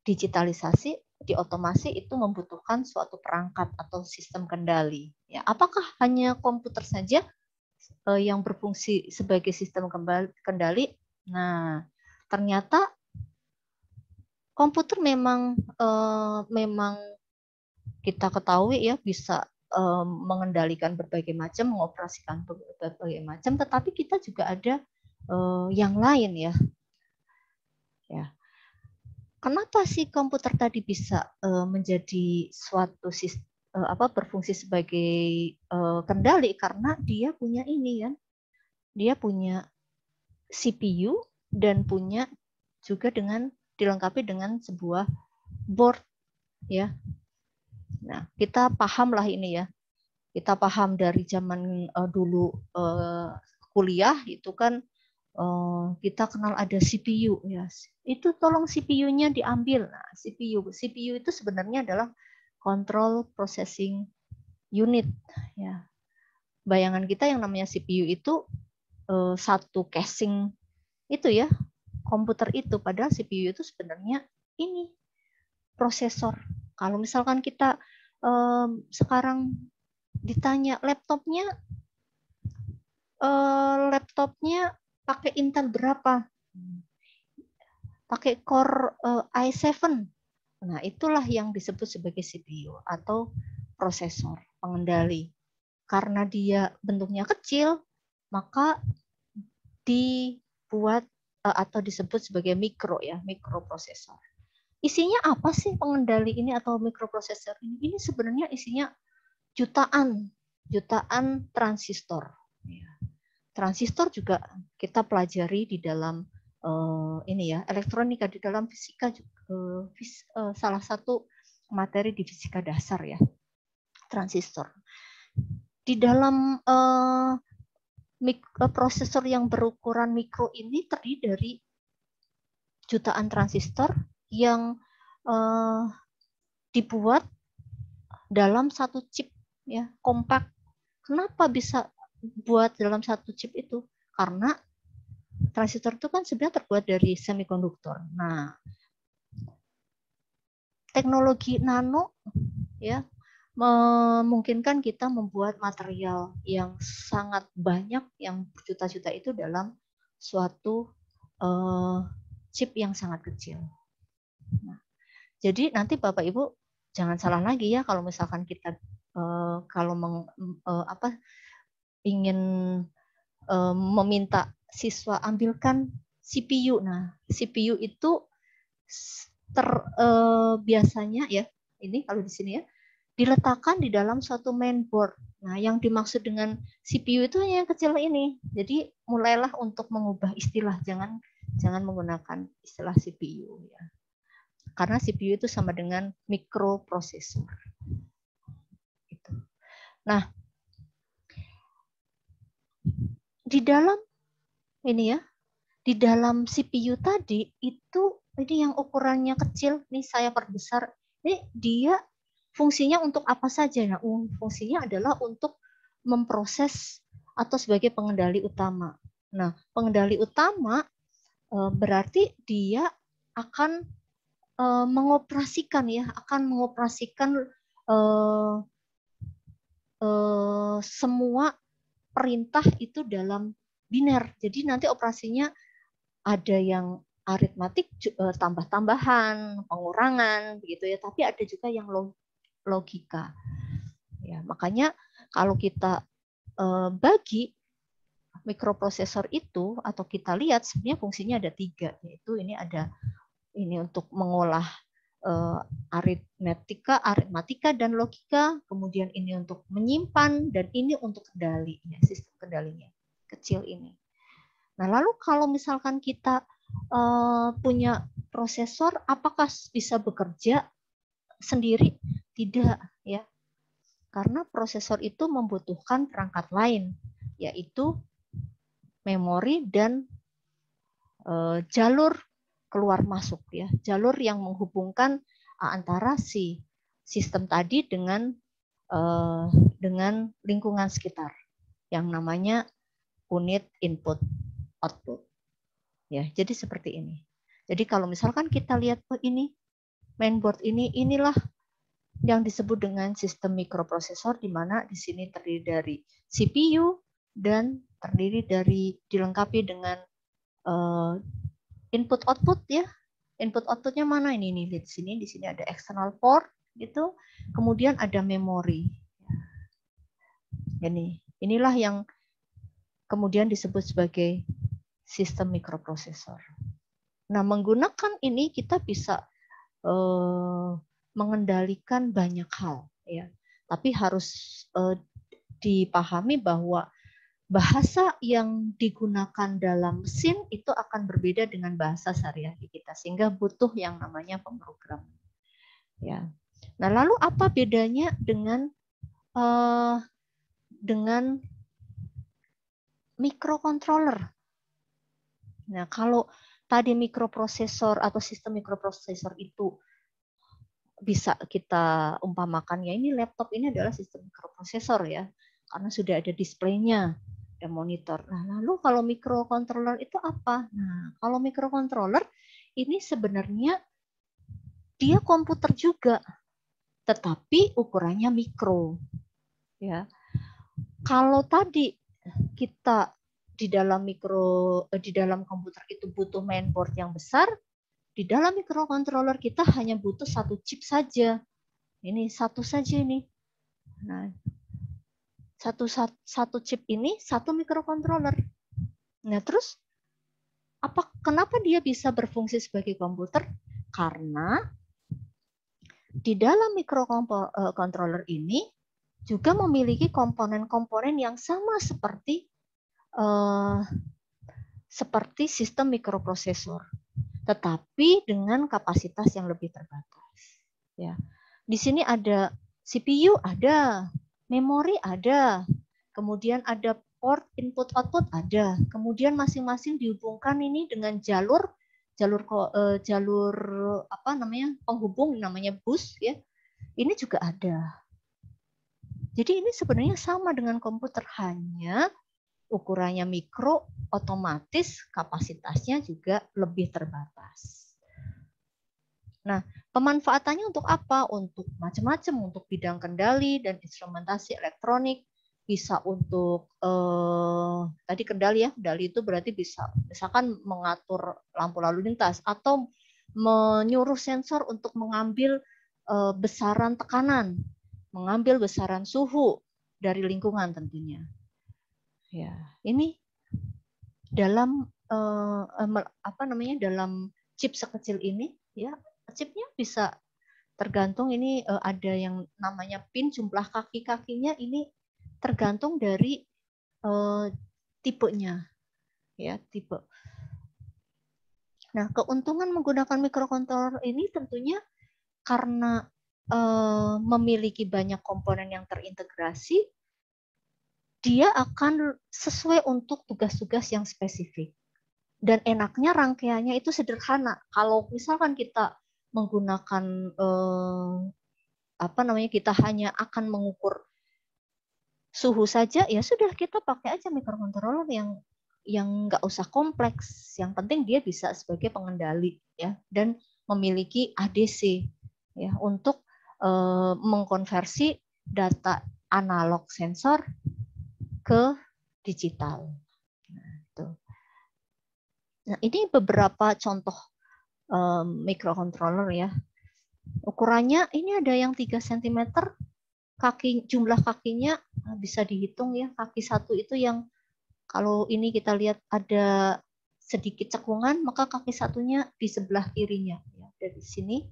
digitalisasi, diotomasi, itu membutuhkan suatu perangkat atau sistem kendali. Ya, apakah hanya komputer saja yang berfungsi sebagai sistem kendali? Nah, ternyata komputer memang kita ketahui ya bisa mengendalikan berbagai macam, mengoperasikan berbagai macam, tetapi kita juga ada yang lain ya. Ya. Kenapa sih komputer tadi bisa menjadi suatu sistem berfungsi sebagai kendali? Karena dia punya ini kan, dia punya CPU dan punya juga dilengkapi dengan sebuah board ya. Nah, kita paham lah ini ya. Kita paham dari zaman dulu kuliah itu kan kita kenal ada CPU ya. Itu tolong CPU-nya diambil. Nah, CPU itu sebenarnya adalah Control Processing Unit ya. Bayangan kita yang namanya CPU itu satu casing itu ya, komputer itu, padahal CPU itu sebenarnya ini prosesor. Kalau misalkan kita sekarang ditanya laptopnya pakai Intel berapa? Pakai Core i7. Nah, itulah yang disebut sebagai CPU atau prosesor pengendali. Karena dia bentuknya kecil, maka dibuat atau disebut sebagai mikroprosesor. Isinya apa sih pengendali ini atau mikroprosesor ini? Ini sebenarnya isinya jutaan transistor. Transistor juga kita pelajari di dalam elektronika, di dalam fisika salah satu materi di fisika dasar ya, transistor. Di dalam prosesor yang berukuran mikro ini terdiri dari jutaan transistor yang dibuat dalam satu chip ya, kompak. Kenapa bisa buat dalam satu chip itu? Karena transistor itu kan sebenarnya terbuat dari semikonduktor. Nah, teknologi nano ya memungkinkan kita membuat material yang sangat banyak, yang berjuta-juta itu dalam suatu chip yang sangat kecil. Nah, jadi nanti Bapak Ibu jangan salah lagi ya kalau misalkan kita ingin meminta siswa ambilkan CPU. Nah, CPU itu biasanya ya, ini kalau di sini ya, diletakkan di dalam suatu mainboard. Nah, yang dimaksud dengan CPU itu hanya yang kecil ini. Jadi mulailah untuk mengubah istilah, jangan menggunakan istilah CPU ya. Karena CPU itu sama dengan mikroprosesor. Gitu. Nah, di dalam ini ya, di dalam CPU tadi itu ini yang ukurannya kecil, nih saya perbesar. Ini dia fungsinya untuk apa saja? Nah, fungsinya adalah untuk memproses atau sebagai pengendali utama. Nah, pengendali utama berarti dia akan mengoperasikan semua perintah itu dalam biner. Jadi nanti operasinya ada yang aritmatik, tambah-tambahan, pengurangan, begitu ya. Tapi ada juga yang logika. Ya, makanya kalau kita bagi mikroprosesor itu atau kita lihat sebenarnya fungsinya ada 3, yaitu ini ada ini untuk mengolah aritmatika dan logika, kemudian ini untuk menyimpan, dan ini untuk kendali, ya, sistem kendalinya kecil ini. Nah, lalu kalau misalkan kita punya prosesor, apakah bisa bekerja sendiri? Tidak, ya. Karena prosesor itu membutuhkan perangkat lain, yaitu memori dan jalur keluar masuk, ya. Jalur yang menghubungkan antara si sistem tadi dengan lingkungan sekitar yang namanya unit input output. Ya, jadi seperti ini. Jadi kalau misalkan kita lihat ini mainboard inilah yang disebut dengan sistem mikroprosesor, di mana di sini terdiri dari CPU dan dilengkapi dengan input output, ya. Input outputnya mana ini nih? Di sini ada external port gitu. Kemudian ada memori. Inilah yang kemudian disebut sebagai sistem mikroprosesor. Nah, menggunakan ini kita bisa mengendalikan banyak hal, ya. Tapi harus dipahami bahwa bahasa yang digunakan dalam mesin itu akan berbeda dengan bahasa sehari-hari kita, sehingga butuh yang namanya pemrograman. Ya. Nah, lalu apa bedanya dengan mikrokontroler? Nah, kalau tadi mikroprosesor atau sistem mikroprosesor itu bisa kita umpamakan, ya ini laptop ini adalah sistem mikroprosesor ya, karena sudah ada displaynya dan monitor. Nah, lalu kalau mikrokontroler itu apa? Nah, kalau mikrokontroler ini sebenarnya dia komputer juga, tetapi ukurannya mikro. Ya, kalau tadi kita di dalam komputer itu butuh mainboard yang besar, di dalam mikrokontroler kita hanya butuh satu chip saja. Ini satu saja ini. Nah, satu chip ini satu mikrokontroler. Nah, terus kenapa dia bisa berfungsi sebagai komputer? Karena di dalam mikrokontroler ini juga memiliki komponen-komponen yang sama seperti sistem mikroprosesor, tetapi dengan kapasitas yang lebih terbatas. Ya, di sini ada CPU, ada memori, ada, kemudian ada port input output, ada, kemudian masing-masing dihubungkan ini dengan jalur apa namanya penghubung namanya bus ya. Ini juga ada. Jadi ini sebenarnya sama dengan komputer, hanya ukurannya mikro, otomatis kapasitasnya juga lebih terbatas. Nah, pemanfaatannya untuk apa? Untuk macam-macam, untuk bidang kendali dan instrumentasi elektronik, bisa untuk tadi kendali ya, kendali itu berarti bisa misalkan mengatur lampu lalu lintas atau menyuruh sensor untuk mengambil besaran tekanan, mengambil besaran suhu dari lingkungan tentunya. Ya, ini dalam dalam chip sekecil ini ya, chipnya bisa tergantung ini ada yang namanya pin, jumlah kaki-kakinya ini tergantung dari tipenya ya, tipe. Nah, keuntungan menggunakan mikrokontroler ini tentunya karena memiliki banyak komponen yang terintegrasi, dia akan sesuai untuk tugas-tugas yang spesifik. Dan enaknya rangkaiannya itu sederhana. Kalau misalkan kita menggunakan kita hanya akan mengukur suhu saja, ya sudah kita pakai aja mikrokontroler yang nggak usah kompleks. Yang penting dia bisa sebagai pengendali ya, dan memiliki ADC ya untuk mengkonversi data analog sensor ke digital. Nah, ini beberapa contoh mikrokontroler ya. Ukurannya ini ada yang 3 cm, jumlah kakinya bisa dihitung ya. Kaki satu itu yang kalau ini kita lihat ada sedikit cekungan, maka kaki satunya di sebelah kirinya. Ya, dari sini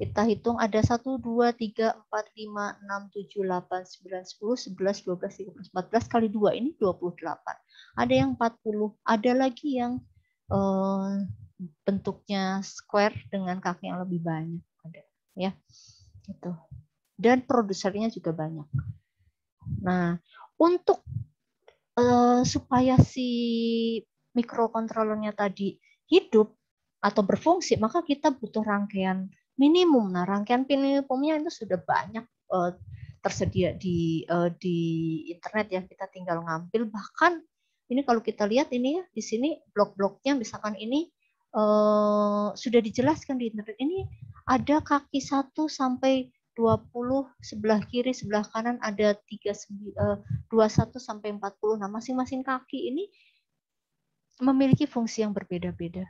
kita hitung ada 1, 2, 3, 4, 5, 6, 7, 8, 9, 10, 11, 12, 13, 14 kali 2 ini 28. Ada yang 40, ada lagi yang bentuknya square dengan kaki yang lebih banyak, ada ya itu, dan produsernya juga banyak. Nah, untuk supaya si mikrokontrolernya tadi hidup atau berfungsi, maka kita butuh rangkaian minimum. Nah, rangkaian minimumnya itu sudah banyak tersedia di internet ya, kita tinggal ngambil. Bahkan ini kalau kita lihat ini ya, di sini blok-bloknya misalkan ini sudah dijelaskan di internet. Ini ada kaki 1 sampai 20, sebelah kiri, sebelah kanan ada 21 sampai 40. Nah, masing-masing kaki ini memiliki fungsi yang berbeda-beda.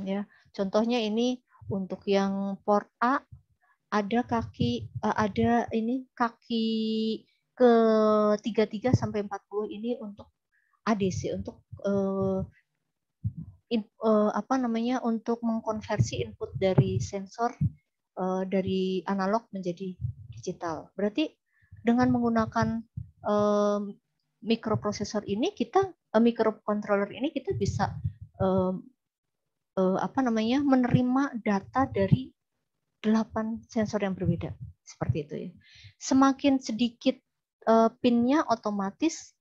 Ya, contohnya ini untuk yang port A ada kaki kaki ke 33 sampai 40 ini untuk ADC, untuk untuk mengkonversi input dari sensor dari analog menjadi digital. Berarti dengan menggunakan mikroprosesor ini microcontroller ini kita bisa menerima data dari 8 sensor yang berbeda, seperti itu ya. Semakin sedikit pinnya, otomatis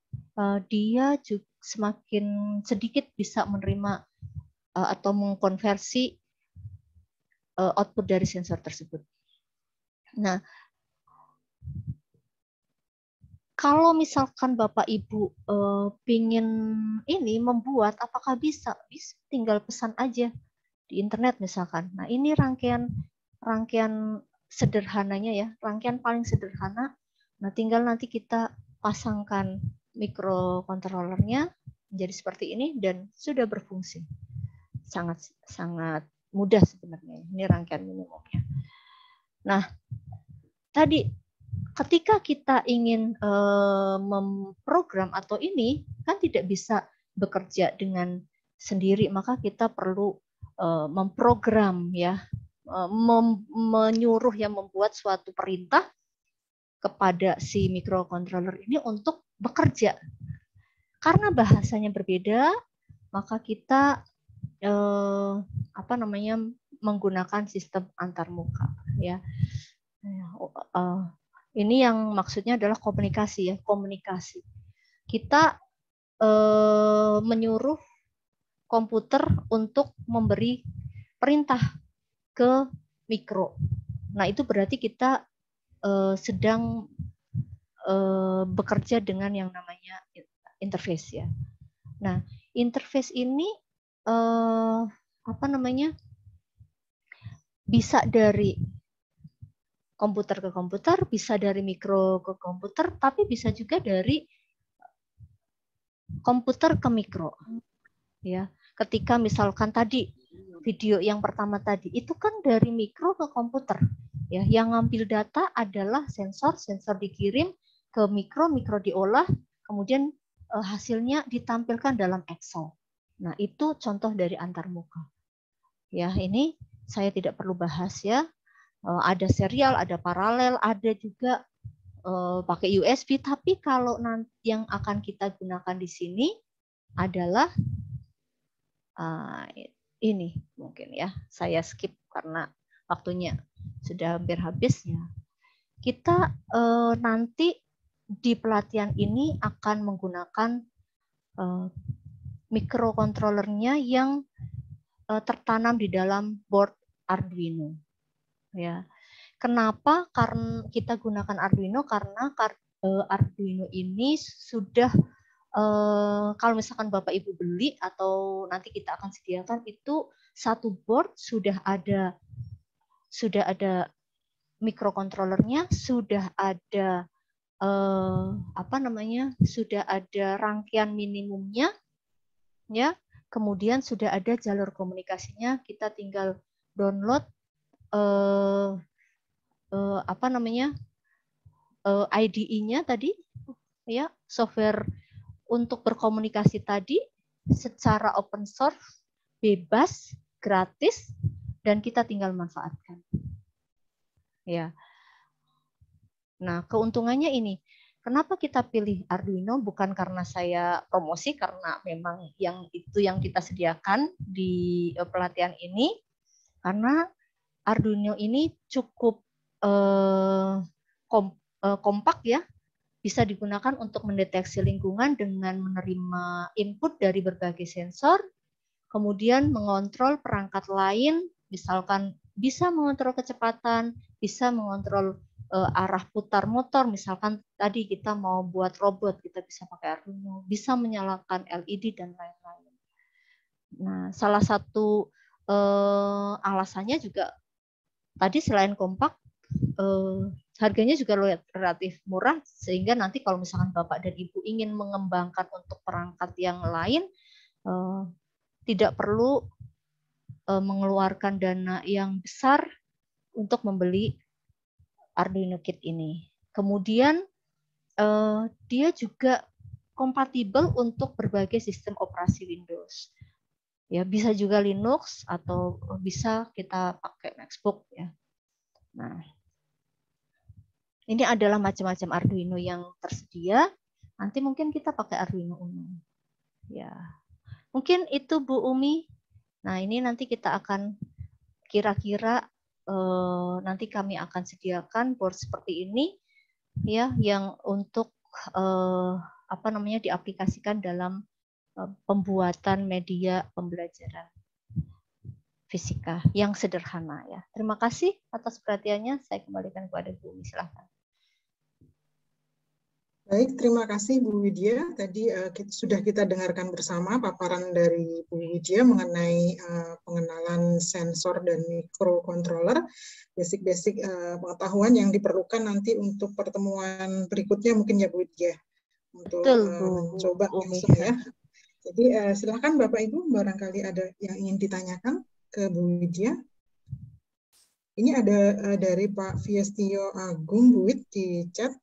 dia juga semakin sedikit bisa menerima atau mengkonversi output dari sensor tersebut. Nah, kalau misalkan Bapak Ibu pingin ini membuat, apakah bisa? Bisa, tinggal pesan aja di internet misalkan. Nah, ini rangkaian sederhananya ya, rangkaian paling sederhana. Nah, tinggal nanti kita pasangkan mikrokontrolernya menjadi seperti ini dan sudah berfungsi. Sangat mudah sebenarnya. Ini rangkaian minimumnya. Nah, tadi ketika kita ingin memprogram atau ini kan tidak bisa bekerja dengan sendiri, maka kita perlu memprogram ya, menyuruh yang membuat suatu perintah kepada si microcontroller ini untuk bekerja. Karena bahasanya berbeda, maka kita menggunakan sistem antarmuka ya. Ini yang maksudnya adalah komunikasi ya, komunikasi. Kita menyuruh komputer untuk memberi perintah ke mikro. Nah, itu berarti kita sedang bekerja dengan yang namanya interface ya. Nah, interface ini bisa dari komputer ke komputer, bisa dari mikro ke komputer, tapi bisa juga dari komputer ke mikro. Ya, ketika misalkan tadi video yang pertama tadi itu kan dari mikro ke komputer. Ya, yang ngambil data adalah sensor dikirim ke mikro diolah, kemudian hasilnya ditampilkan dalam Excel. Nah, itu contoh dari antarmuka. Ya, ini saya tidak perlu bahas ya. Ada serial, ada paralel, ada juga pakai USB. Tapi kalau nanti yang akan kita gunakan di sini adalah ini mungkin ya. Saya skip karena waktunya sudah hampir habis ya. Kita nanti di pelatihan ini akan menggunakan mikrokontrolernya yang tertanam di dalam board Arduino. Ya, kenapa? Karena kita gunakan Arduino karena Arduino ini sudah kalau misalkan Bapak Ibu beli atau nanti kita akan sediakan itu satu board sudah ada mikrokontrolernya, sudah ada sudah ada rangkaian minimumnya, ya. Kemudian sudah ada jalur komunikasinya. Kita tinggal download IDE-nya tadi, ya, software untuk berkomunikasi tadi secara open source, bebas, gratis, dan kita tinggal manfaatkan. Ya. Nah, keuntungannya ini. Kenapa kita pilih Arduino? Bukan karena saya promosi, karena memang yang kita sediakan di pelatihan ini. Karena Arduino ini cukup kompak ya, bisa digunakan untuk mendeteksi lingkungan dengan menerima input dari berbagai sensor, kemudian mengontrol perangkat lain, misalkan bisa mengontrol kecepatan, bisa mengontrol arah putar motor, misalkan tadi kita mau buat robot, kita bisa pakai Arduino, bisa menyalakan LED dan lain-lain. Nah, salah satu alasannya juga tadi selain kompak, harganya juga relatif murah, sehingga nanti kalau misalkan Bapak dan Ibu ingin mengembangkan untuk perangkat yang lain, tidak perlu mengeluarkan dana yang besar untuk membeli Arduino Kit ini. Kemudian dia juga kompatibel untuk berbagai sistem operasi Windows. Ya, bisa juga Linux atau bisa kita pakai MacBook ya. Nah, ini adalah macam-macam Arduino yang tersedia. Nanti mungkin kita pakai Arduino Uno. Ya, mungkin itu Bu Umi. Nah, ini nanti kita akan kira-kira nanti kami akan sediakan board seperti ini ya, yang untuk diaplikasikan dalam pembuatan media pembelajaran fisika yang sederhana ya. Terima kasih atas perhatiannya. Saya kembalikan kepada Bu Umi, silahkan. Baik, terima kasih Bu Widya. Tadi sudah kita dengarkan bersama paparan dari Bu Widya mengenai pengenalan sensor dan microcontroller, basic-basic pengetahuan yang diperlukan nanti untuk pertemuan berikutnya mungkin ya Bu Widya, untuk mencoba langsung ya. Jadi silakan Bapak Ibu, barangkali ada yang ingin ditanyakan ke Bu Widya. Ini ada dari Pak Fiestio Agung Bu Wid di chat.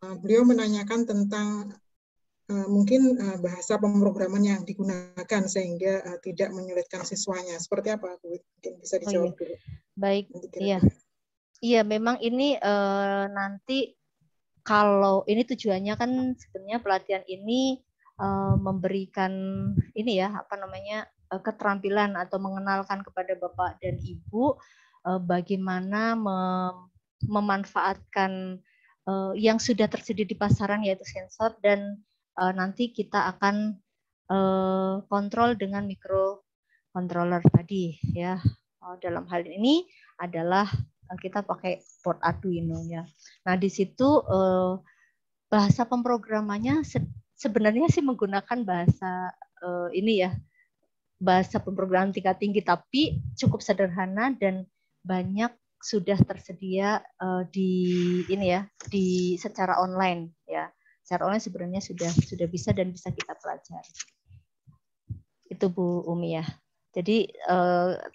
Beliau menanyakan tentang mungkin bahasa pemrograman yang digunakan sehingga tidak menyulitkan siswanya. Seperti apa, Bu? Mungkin bisa dijawab dulu. Baik, iya. Iya, memang ini nanti kalau ini tujuannya kan sebenarnya pelatihan ini memberikan ini ya, keterampilan atau mengenalkan kepada Bapak dan Ibu bagaimana memanfaatkan yang sudah tersedia di pasaran yaitu sensor, dan nanti kita akan kontrol dengan microcontroller tadi ya. Dalam hal ini adalah kita pakai board Arduino ya. Nah, di situ bahasa pemrogramannya sebenarnya sih menggunakan bahasa ini ya, bahasa pemrograman tingkat tinggi, tapi cukup sederhana dan banyak sudah tersedia di secara online ya. Secara online sebenarnya sudah bisa dan bisa kita pelajari. Itu Bu Umi ya. Jadi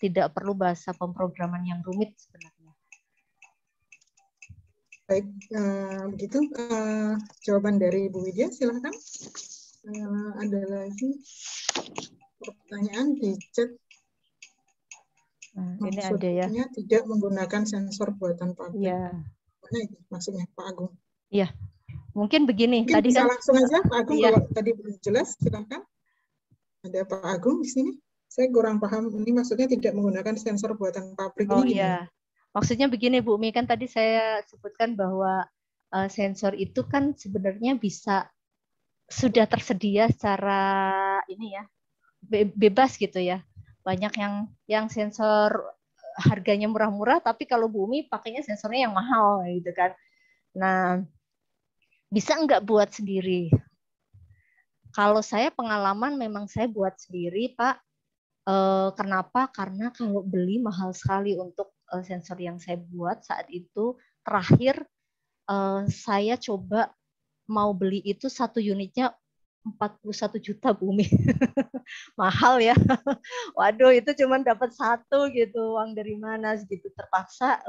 tidak perlu bahasa pemrograman yang rumit sebenarnya. Baik, begitu jawaban dari Bu Widya, silakan. Ada lagi pertanyaan di chat. Ini ada ya. Tidak menggunakan sensor buatan pabrik. Ya. Mana itu maksudnya Pak Agung? Iya. Mungkin begini. Mungkin tadi bisa kan langsung aja Pak Agung ya. Kalau tadi belum jelas, silakan. Ada Pak Agung di sini. Saya kurang paham. Ini maksudnya tidak menggunakan sensor buatan pabrik ini gimana? Iya. Maksudnya begini Bu Umi, kan tadi saya sebutkan bahwa sensor itu kan sebenarnya sudah tersedia secara ini ya, bebas gitu ya. Banyak yang sensor harganya murah-murah, tapi kalau Bu Umi pakainya sensornya yang mahal gitu kan. Nah, bisa nggak buat sendiri? Kalau saya pengalaman memang saya buat sendiri, Pak. Kenapa? Karena kalau beli mahal sekali untuk sensor yang saya buat saat itu. Terakhir saya coba mau beli itu satu unitnya 41 juta Bu Umi. Mahal ya. Waduh, itu cuma dapat satu gitu. Uang dari mana segitu, terpaksa.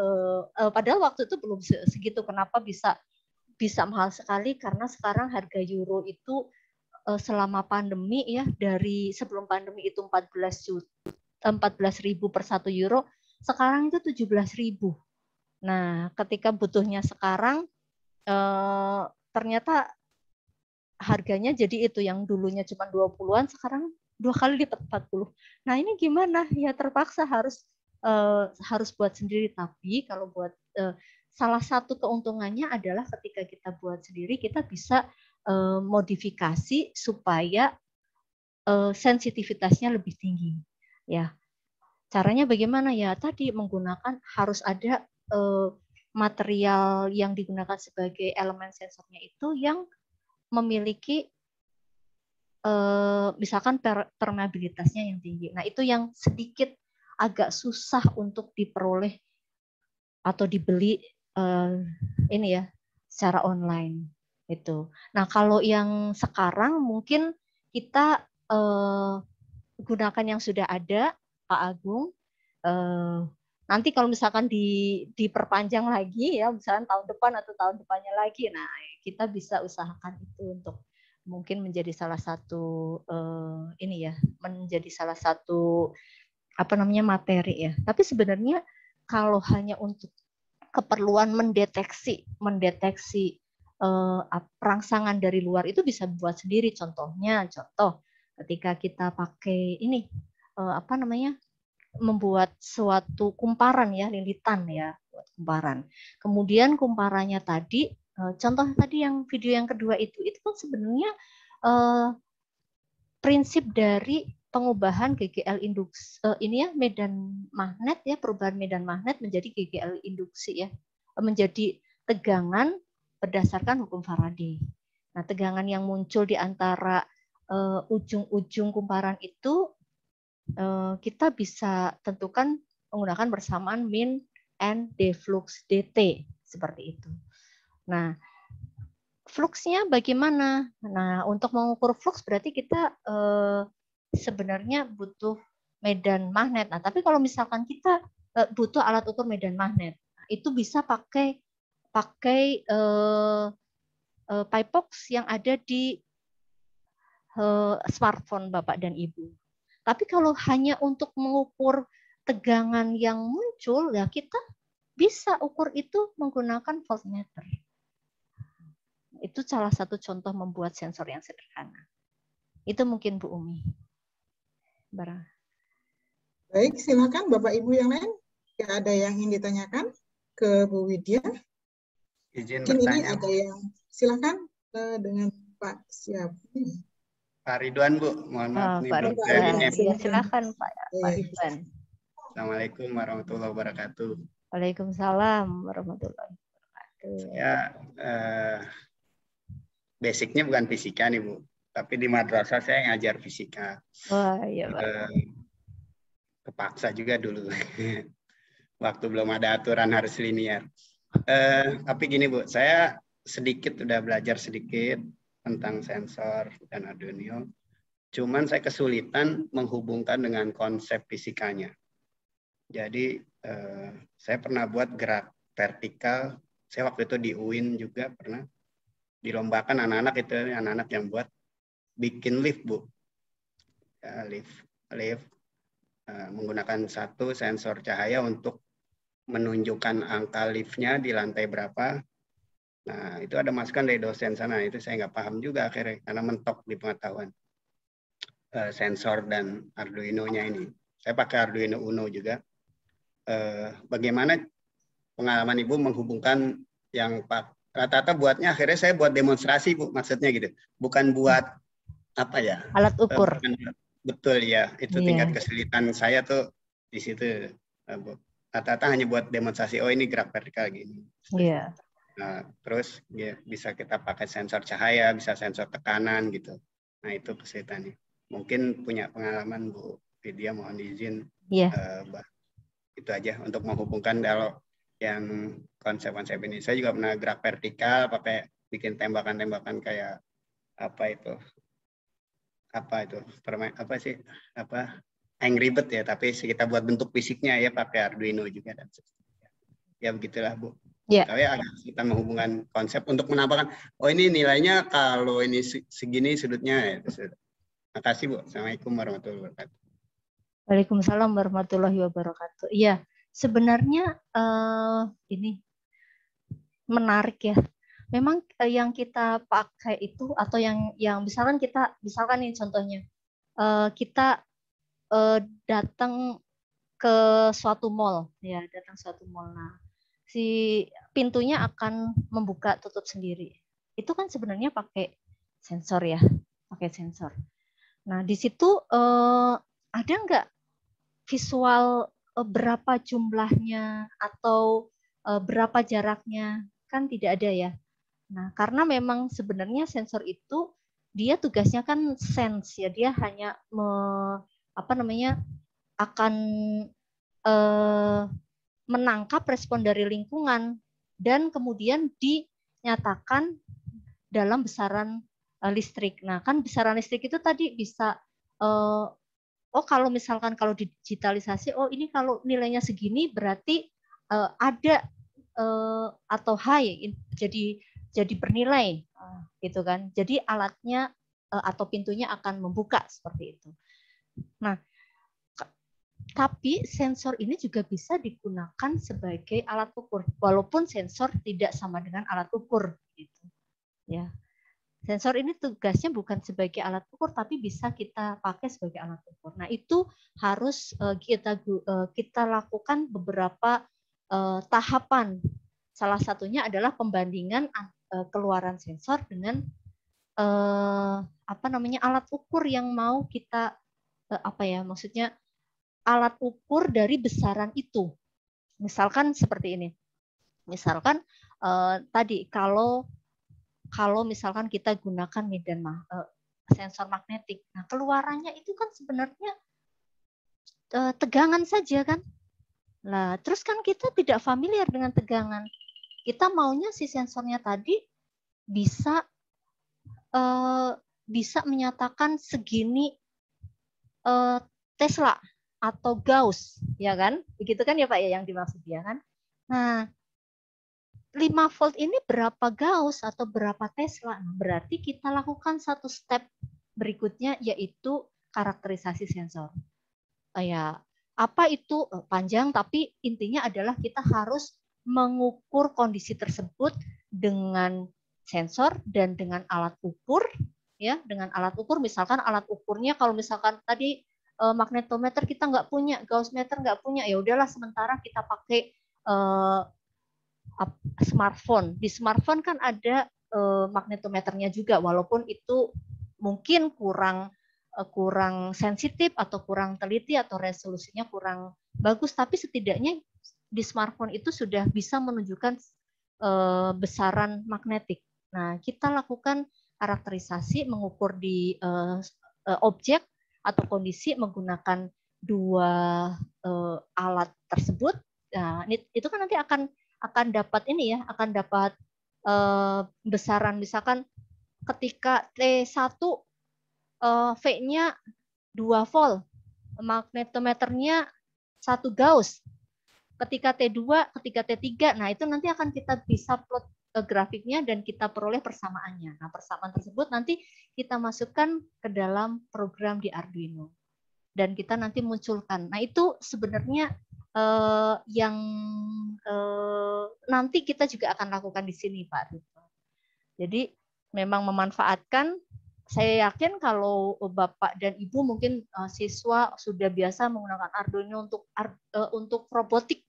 Padahal waktu itu belum segitu. Kenapa bisa mahal sekali? Karena sekarang harga euro itu selama pandemi ya, dari sebelum pandemi itu 14.000 per 1 euro, sekarang itu 17.000. Nah, ketika butuhnya sekarang ternyata harganya jadi itu, yang dulunya cuma 20-an sekarang 2 kali lipat 40. Nah, ini gimana? Ya terpaksa harus buat sendiri. Tapi kalau buat salah satu keuntungannya adalah ketika kita buat sendiri kita bisa modifikasi supaya sensitivitasnya lebih tinggi. Ya. Caranya bagaimana ya? Tadi menggunakan harus ada material yang digunakan sebagai elemen sensornya itu yang memiliki misalkan permeabilitasnya yang tinggi. Nah, itu yang sedikit agak susah untuk diperoleh atau dibeli ini ya secara online itu. Nah, kalau yang sekarang mungkin kita gunakan yang sudah ada, Pak Agung. Nanti kalau misalkan diperpanjang lagi ya, misalkan tahun depan atau tahun depannya lagi, nah kita bisa usahakan itu untuk mungkin menjadi salah satu menjadi salah satu materi ya. Tapi sebenarnya kalau hanya untuk keperluan mendeteksi rangsangan dari luar itu bisa buat sendiri. Contoh ketika kita pakai membuat suatu kumparan ya, lilitan ya, buat kumparan. Kemudian kumparannya tadi, contoh tadi yang video yang kedua itu kan sebenarnya prinsip dari pengubahan GGL induksi medan magnet ya, perubahan medan magnet menjadi GGL induksi ya, menjadi tegangan berdasarkan hukum Faraday. Nah, tegangan yang muncul di antara ujung-ujung kumparan itu kita bisa tentukan menggunakan bersamaan min N D flux dt seperti itu. Nah, fluxnya bagaimana? Nah, untuk mengukur flux berarti kita sebenarnya butuh medan magnet. Nah, tapi kalau misalkan kita butuh alat ukur medan magnet, itu bisa pakai Pipox yang ada di smartphone Bapak dan Ibu. Tapi kalau hanya untuk mengukur tegangan yang muncul, ya kita bisa ukur itu menggunakan voltmeter. Itu salah satu contoh membuat sensor yang sederhana. Itu mungkin Bu Umi. Baik, silakan Bapak Ibu yang lain. Ada yang ingin ditanyakan ke Bu Widya? Izin mungkin bertanya. Ini ada yang silakan dengan Pak siapa? Pak Ridwan, Bu. Mohon maaf nih belum Ridwan. Ya, silakan Pak Ridwan. Assalamualaikum warahmatullahi wabarakatuh. Waalaikumsalam warahmatullahi wabarakatuh. Saya basicnya bukan fisika nih, Bu. Tapi di madrasah saya ngajar fisika. Wah, iya, Pak. Kepaksa juga dulu. Waktu belum ada aturan harus linear. Tapi gini, Bu. Saya udah belajar sedikit tentang sensor dan Arduino. Cuman saya kesulitan menghubungkan dengan konsep fisikanya. Jadi saya pernah buat gerak vertikal. Saya waktu itu di UIN juga pernah dilombakan anak-anak yang buat bikin lift, Bu. Ya, lift menggunakan satu sensor cahaya untuk menunjukkan angka liftnya di lantai berapa. Nah, itu ada masukan dari dosen sana. Itu saya nggak paham juga akhirnya, karena mentok di pengetahuan sensor dan Arduino-nya ini. Saya pakai Arduino Uno juga. Bagaimana pengalaman Ibu menghubungkan yang rata-rata buatnya, akhirnya saya buat demonstrasi, Bu, maksudnya gitu. Bukan buat alat ukur. Betul ya, itu tingkat kesulitan saya tuh di situ. Rata-rata hanya buat demonstrasi, oh ini gerak vertikal gini. Iya. Nah, terus ya, bisa kita pakai sensor cahaya, bisa sensor tekanan gitu. Nah, itu kesulitannya. Mungkin punya pengalaman Bu Widya, mohon izin. Itu aja untuk menghubungkan kalau yang konsep-konsep ini. Saya juga pernah gerak vertikal, pakai bikin tembakan-tembakan kayak Angry Bird ya, tapi kita buat bentuk fisiknya ya pakai Arduino juga dan ya begitulah, Bu. Tapi agak kita menghubungkan konsep untuk menampakkan, oh ini nilainya kalau ini segini sudutnya. Terima kasih, Bu. Assalamualaikum warahmatullahi wabarakatuh. Waalaikumsalam warahmatullahi wabarakatuh. Iya, sebenarnya ini menarik ya. Memang yang kita pakai itu atau yang misalkan ini contohnya kita datang ke suatu mall ya, Nah, si pintunya akan membuka tutup sendiri. Itu kan sebenarnya pakai sensor ya, Nah, di situ ada nggak visual berapa jumlahnya atau berapa jaraknya? Kan tidak ada ya. Nah, karena memang sebenarnya sensor itu dia tugasnya kan sense ya, dia hanya akan menangkap respon dari lingkungan dan kemudian dinyatakan dalam besaran listrik. Nah, kan besaran listrik itu tadi bisa kalau misalkan kalau digitalisasi, ini kalau nilainya segini berarti ada atau high jadi bernilai. gitu kan. Jadi alatnya atau pintunya akan membuka seperti itu. Nah, tapi sensor ini juga bisa digunakan sebagai alat ukur, walaupun sensor tidak sama dengan alat ukur, gitu. Ya, sensor ini tugasnya bukan sebagai alat ukur, tapi bisa kita pakai sebagai alat ukur. Nah, itu harus kita lakukan beberapa tahapan. Salah satunya adalah pembandingan keluaran sensor dengan alat ukur yang mau kita maksudnya alat ukur dari besaran itu. Misalkan seperti ini. Misalkan tadi kalau misalkan kita gunakan medan sensor magnetik, nah keluarannya itu kan sebenarnya tegangan saja kan. Nah, terus kan kita tidak familiar dengan tegangan. Kita maunya si sensornya tadi bisa menyatakan segini Tesla atau Gauss, ya kan? Begitu kan ya Pak ya yang dimaksud ya kan? Nah, 5 volt ini berapa Gauss atau berapa Tesla? Nah, berarti kita lakukan satu step berikutnya yaitu karakterisasi sensor. Ya, apa itu panjang, tapi intinya adalah kita harus mengukur kondisi tersebut dengan sensor dan dengan alat ukur, ya, dengan alat ukur. Misalkan alat ukurnya kalau misalkan tadi magnetometer kita nggak punya, Gauss meter nggak punya, ya udahlah sementara kita pakai smartphone. Di smartphone kan ada magnetometernya juga, walaupun itu mungkin kurang sensitif atau kurang teliti atau resolusinya kurang bagus, tapi setidaknya di smartphone itu sudah bisa menunjukkan besaran magnetik. Nah, kita lakukan karakterisasi mengukur di objek atau kondisi menggunakan dua alat tersebut. Nah, itu kan nanti akan dapat ini ya, akan dapat besaran. Misalkan ketika T1 V-nya 2 volt, magnetometernya 1 Gauss. Ketika T2, ketika T3, nah itu nanti akan kita bisa plot grafiknya dan kita peroleh persamaannya. Nah, persamaan tersebut nanti kita masukkan ke dalam program di Arduino. Dan kita nanti munculkan. Nah, itu sebenarnya yang nanti kita juga akan lakukan di sini, Pak. Jadi memang memanfaatkan, saya yakin kalau Bapak dan Ibu mungkin siswa sudah biasa menggunakan Arduino untuk robotik,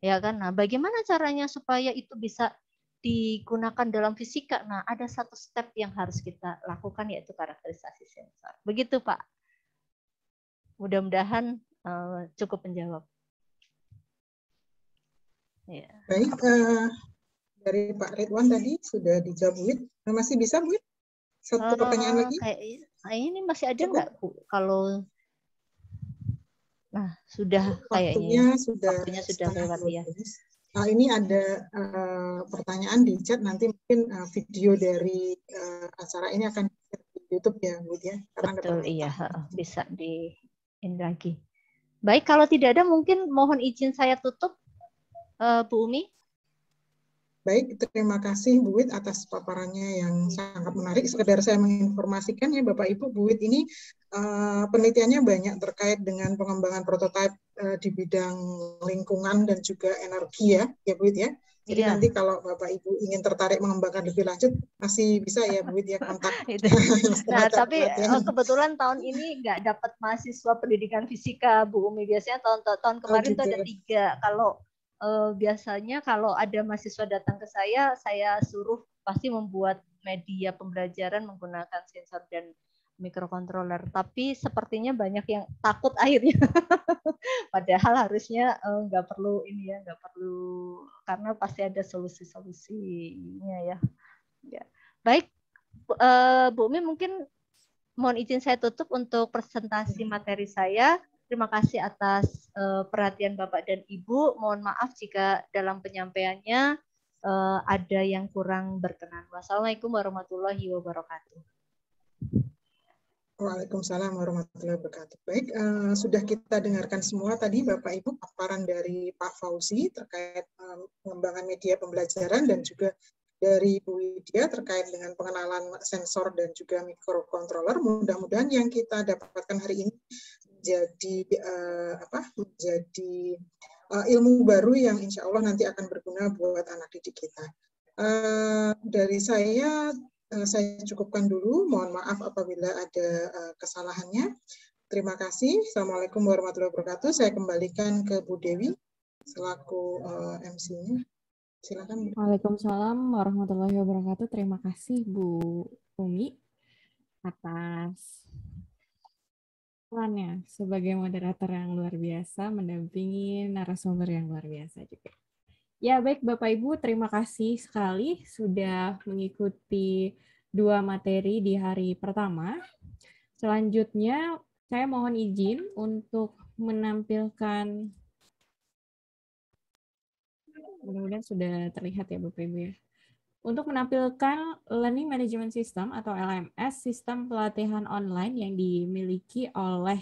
ya kan? Nah, bagaimana caranya supaya itu bisa digunakan dalam fisika? Nah, ada satu step yang harus kita lakukan yaitu karakterisasi sensor. Begitu, Pak. Mudah-mudahan cukup menjawab. Ya. Baik, dari Pak Ridwan tadi sudah dijawab, Bu. Masih bisa, Bu? Satu pertanyaan lagi? Kayak ini masih ada nggak, Bu? Kalau sudah kayaknya waktunya sudah lewat ya. Nah, ini ada pertanyaan di chat, nanti mungkin video dari acara ini akan di YouTube ya, Bu ya. Betul, iya, bisa di ini lagi. Baik, kalau tidak ada mungkin mohon izin saya tutup, Bu Umi. Baik, terima kasih Bu Wit atas paparannya yang sangat menarik. Sekedar saya menginformasikan ya Bapak Ibu, Bu Wit ini penelitiannya banyak terkait dengan pengembangan prototipe di bidang lingkungan dan juga energi ya Bu Wit ya. Jadi nanti kalau Bapak Ibu ingin tertarik mengembangkan lebih lanjut, masih bisa ya Bu Wit ya kontak. Nah, tapi kebetulan tahun ini nggak dapat mahasiswa pendidikan fisika Bu Umi. Biasanya tahun kemarin tuh ada 3. Kalau biasanya kalau ada mahasiswa datang ke saya suruh pasti membuat media pembelajaran menggunakan sensor dan microcontroller. Tapi sepertinya banyak yang takut akhirnya. Padahal harusnya nggak perlu ini ya, nggak perlu, karena pasti ada solusi-solusinya ya. Baik, Bu Umi mungkin mohon izin saya tutup untuk presentasi materi saya. Terima kasih atas perhatian Bapak dan Ibu. Mohon maaf jika dalam penyampaiannya ada yang kurang berkenan. Wassalamualaikum warahmatullahi wabarakatuh. Waalaikumsalam warahmatullahi wabarakatuh. Baik, sudah kita dengarkan semua tadi Bapak Ibu paparan dari Pak Fauzi terkait pengembangan media pembelajaran dan juga dari Bu Widya terkait dengan pengenalan sensor dan juga microcontroller. Mudah-mudahan yang kita dapatkan hari ini menjadi ilmu baru yang insya Allah nanti akan berguna buat anak didik kita. Dari saya cukupkan dulu. Mohon maaf apabila ada kesalahannya. Terima kasih. Assalamualaikum warahmatullahi wabarakatuh. Saya kembalikan ke Bu Dewi selaku MC-nya. Silakan. Waalaikumsalam warahmatullahi wabarakatuh. Terima kasih Bu Umi atas perannya sebagai moderator yang luar biasa, mendampingi narasumber yang luar biasa juga. Ya baik Bapak Ibu, terima kasih sekali sudah mengikuti 2 materi di hari pertama. Selanjutnya saya mohon izin untuk menampilkan, mudah-mudahan sudah terlihat ya Bapak Ibu ya. Untuk menampilkan Learning Management System atau LMS, sistem pelatihan online yang dimiliki oleh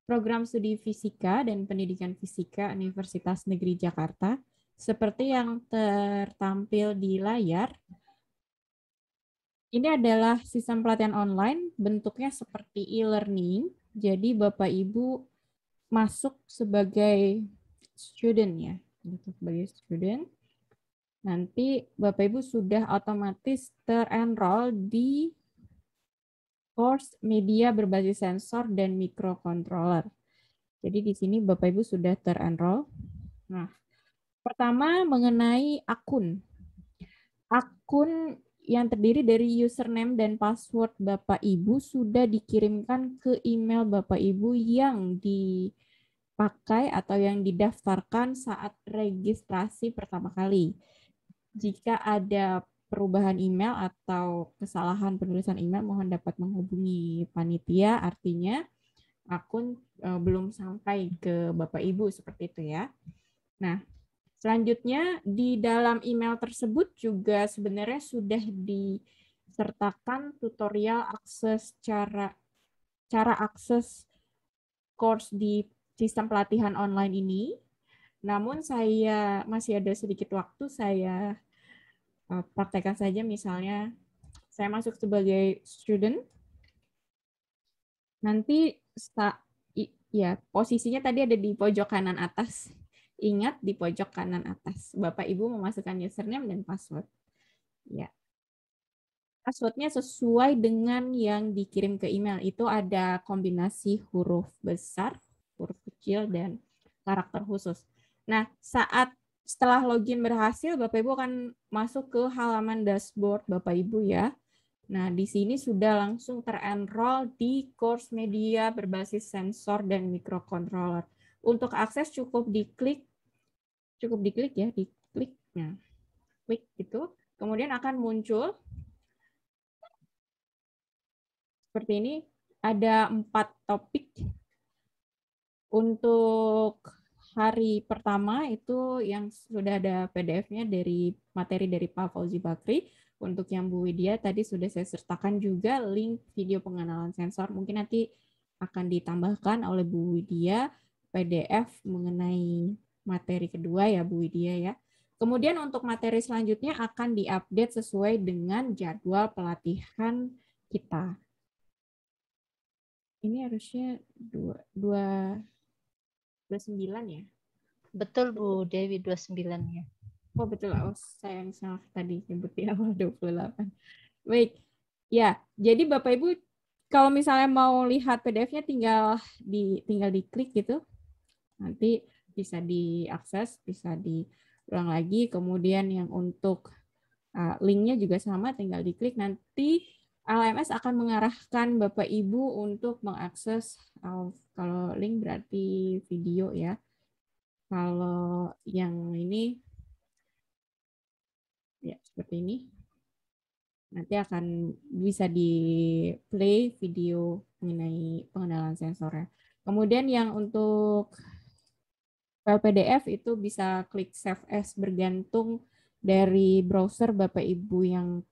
Program Studi Fisika dan Pendidikan Fisika Universitas Negeri Jakarta, seperti yang tertampil di layar. Ini adalah sistem pelatihan online, bentuknya seperti e-learning. Jadi Bapak Ibu masuk sebagai student ya, sebagai student. Nanti Bapak Ibu sudah otomatis ter-enroll di course media berbasis sensor dan microcontroller. Jadi di sini Bapak Ibu sudah ter-enroll. Nah, pertama mengenai akun. Akun yang terdiri dari username dan password Bapak Ibu sudah dikirimkan ke email Bapak Ibu yang dipakai atau yang didaftarkan saat registrasi pertama kali. Jika ada perubahan email atau kesalahan penulisan email, mohon dapat menghubungi panitia, artinya akun belum sampai ke Bapak Ibu, seperti itu ya. Nah, selanjutnya di dalam email tersebut juga sebenarnya sudah disertakan tutorial akses cara akses course di sistem pelatihan online ini. Namun saya masih ada sedikit waktu, saya praktekkan saja. Misalnya saya masuk sebagai student. Nanti ya posisinya tadi ada di pojok kanan atas. Ingat di pojok kanan atas. Bapak Ibu memasukkan username dan password. Ya. Passwordnya sesuai dengan yang dikirim ke email. Itu ada kombinasi huruf besar, huruf kecil, dan karakter khusus. Nah, setelah login berhasil, Bapak Ibu akan masuk ke halaman dashboard Bapak Ibu ya. Nah, di sini sudah langsung ter-enroll di course media berbasis sensor dan microcontroller. Untuk akses cukup diklik ya, diklik. Nah, klik itu, kemudian akan muncul seperti ini. Ada 4 topik. Untuk hari pertama itu yang sudah ada PDF-nya dari materi dari Pak Fauzi Bakri. Untuk yang Bu Widya tadi sudah saya sertakan juga link video pengenalan sensor. Mungkin nanti akan ditambahkan oleh Bu Widya PDF mengenai materi kedua ya Bu Widya ya. Kemudian untuk materi selanjutnya akan diupdate sesuai dengan jadwal pelatihan kita. Ini harusnya 29 ya? Betul Bu Dewi, 29 ya. Oh betul, saya yang salah tadi nyebut di awal 28. Baik, ya. Jadi Bapak Ibu kalau misalnya mau lihat PDF-nya tinggal diklik gitu. Nanti bisa diakses, bisa diulang lagi. Kemudian yang untuk linknya juga sama, tinggal diklik. Nanti LMS akan mengarahkan Bapak Ibu untuk mengakses, kalau link berarti video ya. Kalau yang ini, ya seperti ini. Nanti akan bisa di play video mengenai pengenalan sensornya. Kemudian yang untuk file PDF itu bisa klik save as bergantung dari browser Bapak Ibu yang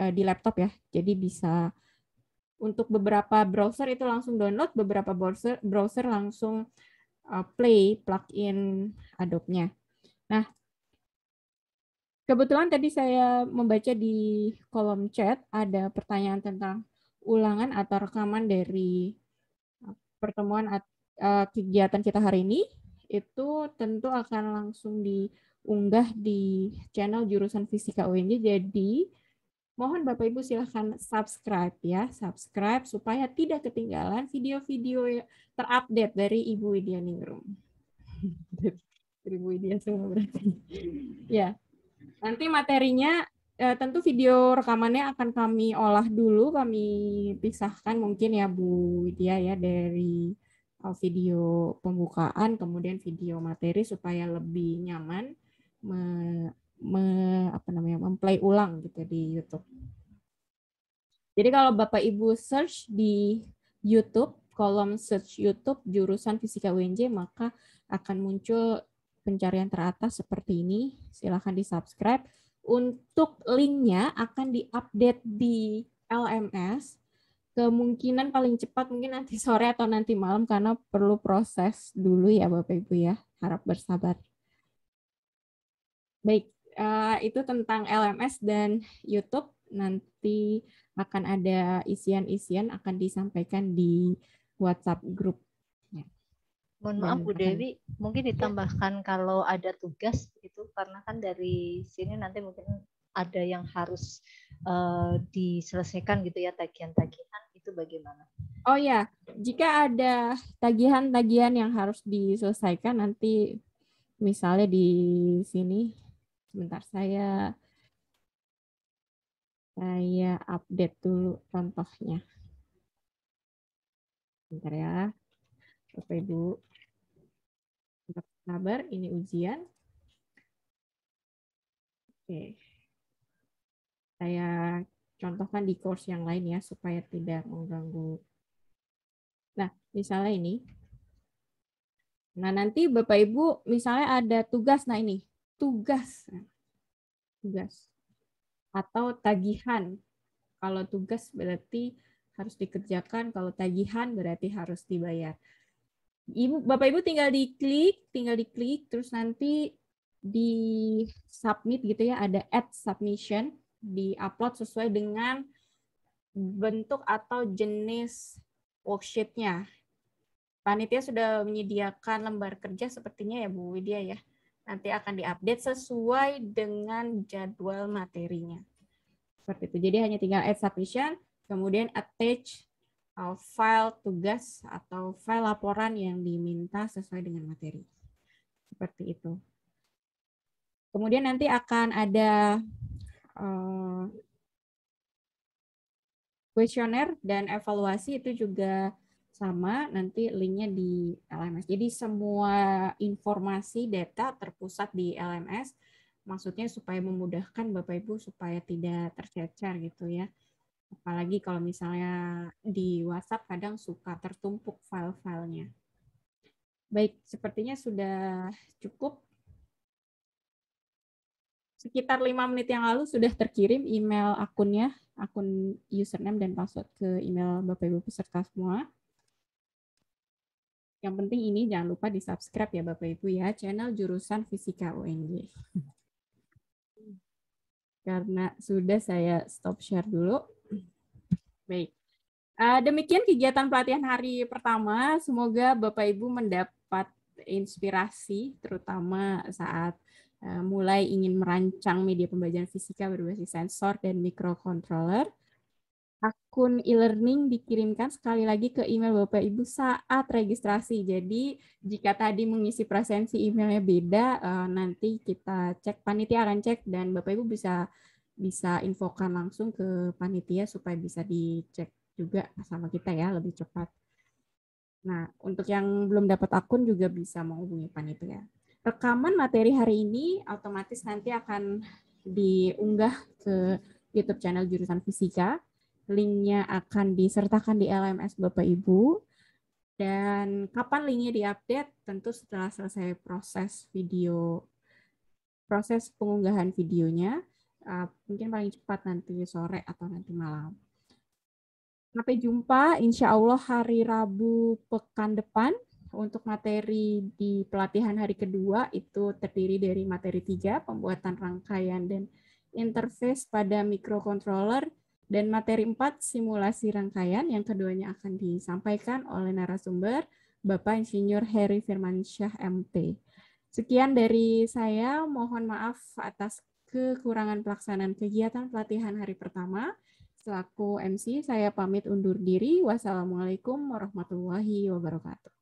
di laptop ya. Jadi bisa untuk beberapa browser itu langsung download, beberapa browser langsung play plugin Adobe-nya. Nah, Kebetulan tadi saya membaca di kolom chat ada pertanyaan tentang ulangan atau rekaman dari pertemuan kegiatan kita hari ini. Itu tentu akan langsung diunggah di channel jurusan Fisika UNJ. Jadi mohon Bapak Ibu silahkan subscribe ya, subscribe supaya tidak ketinggalan video-video terupdate dari Ibu Widya Ningrum. Dari Ibu Widya semua berarti. Ya. Nanti materinya tentu video rekamannya akan kami olah dulu, kami pisahkan mungkin ya Bu Widya ya dari video pembukaan kemudian video materi supaya lebih nyaman memplay ulang gitu di YouTube. Jadi kalau Bapak Ibu search di YouTube, kolom search YouTube jurusan Fisika UNJ maka akan muncul pencarian teratas seperti ini, silakan di-subscribe. Untuk linknya akan di-update di LMS. Kemungkinan paling cepat mungkin nanti sore atau nanti malam karena perlu proses dulu ya Bapak Ibu ya. Harap bersabar. Baik, itu tentang LMS dan YouTube. Nanti akan ada isian-isian akan disampaikan di WhatsApp grup. Mohon maaf Bu Dewi, mungkin ditambahkan kalau ada tugas itu karena kan dari sini nanti mungkin ada yang harus diselesaikan gitu ya tagihan-tagihan itu bagaimana? Oh ya, jika ada tagihan-tagihan yang harus diselesaikan nanti misalnya di sini sebentar saya update dulu contohnya. Bentar ya, Bapak Ibu. Sabar, ini ujian. Oke. Saya contohkan di course yang lain ya, supaya tidak mengganggu. Nah, misalnya ini. Nah, nanti Bapak Ibu misalnya ada tugas, nah ini, tugas. Atau tagihan. Kalau tugas berarti harus dikerjakan, kalau tagihan berarti harus dibayar. Bapak Ibu tinggal diklik, terus nanti di submit gitu ya, ada add submission, di-upload sesuai dengan bentuk atau jenis worksheet-nya. Panitia sudah menyediakan lembar kerja sepertinya ya Bu Widya ya. Nanti akan diupdate sesuai dengan jadwal materinya. Seperti itu. Jadi hanya tinggal add submission, kemudian attach file tugas atau file laporan yang diminta sesuai dengan materi. Seperti itu. Kemudian nanti akan ada kuesioner dan evaluasi itu juga sama, nanti linknya di LMS. Jadi semua informasi data terpusat di LMS, maksudnya supaya memudahkan Bapak Ibu supaya tidak tercecer gitu ya. Apalagi kalau misalnya di WhatsApp kadang suka tertumpuk file-filenya. Baik, sepertinya sudah cukup. Sekitar 5 menit yang lalu sudah terkirim email akunnya, akun username dan password ke email Bapak Ibu peserta semua. Yang penting ini jangan lupa di-subscribe ya Bapak Ibu ya, channel jurusan Fisika UNJ. Karena sudah saya stop share dulu. Baik. Demikian kegiatan pelatihan hari pertama. Semoga Bapak Ibu mendapat inspirasi, terutama saat mulai ingin merancang media pembelajaran fisika berbasis sensor dan microcontroller. Akun e-learning dikirimkan sekali lagi ke email Bapak Ibu saat registrasi. Jadi jika tadi mengisi presensi emailnya beda, nanti kita cek, panitia akan cek dan Bapak Ibu bisa infokan langsung ke panitia supaya bisa dicek juga sama kita ya lebih cepat. Nah, untuk yang belum dapat akun juga bisa menghubungi panitia. Rekaman materi hari ini otomatis nanti akan diunggah ke YouTube channel jurusan Fisika. Linknya akan disertakan di LMS Bapak Ibu. Dan kapan linknya diupdate? Tentu setelah selesai proses pengunggahan videonya. Mungkin paling cepat nanti sore atau nanti malam. Sampai jumpa insya Allah hari Rabu pekan depan. Untuk materi di pelatihan hari kedua itu terdiri dari materi 3, pembuatan rangkaian dan interface pada microcontroller, dan materi 4, simulasi rangkaian, yang keduanya akan disampaikan oleh narasumber Bapak Insinyur Heri Firmansyah MP. Sekian dari saya, mohon maaf atas kekurangan pelaksanaan kegiatan pelatihan hari pertama. Selaku MC, saya pamit undur diri. Wassalamualaikum warahmatullahi wabarakatuh.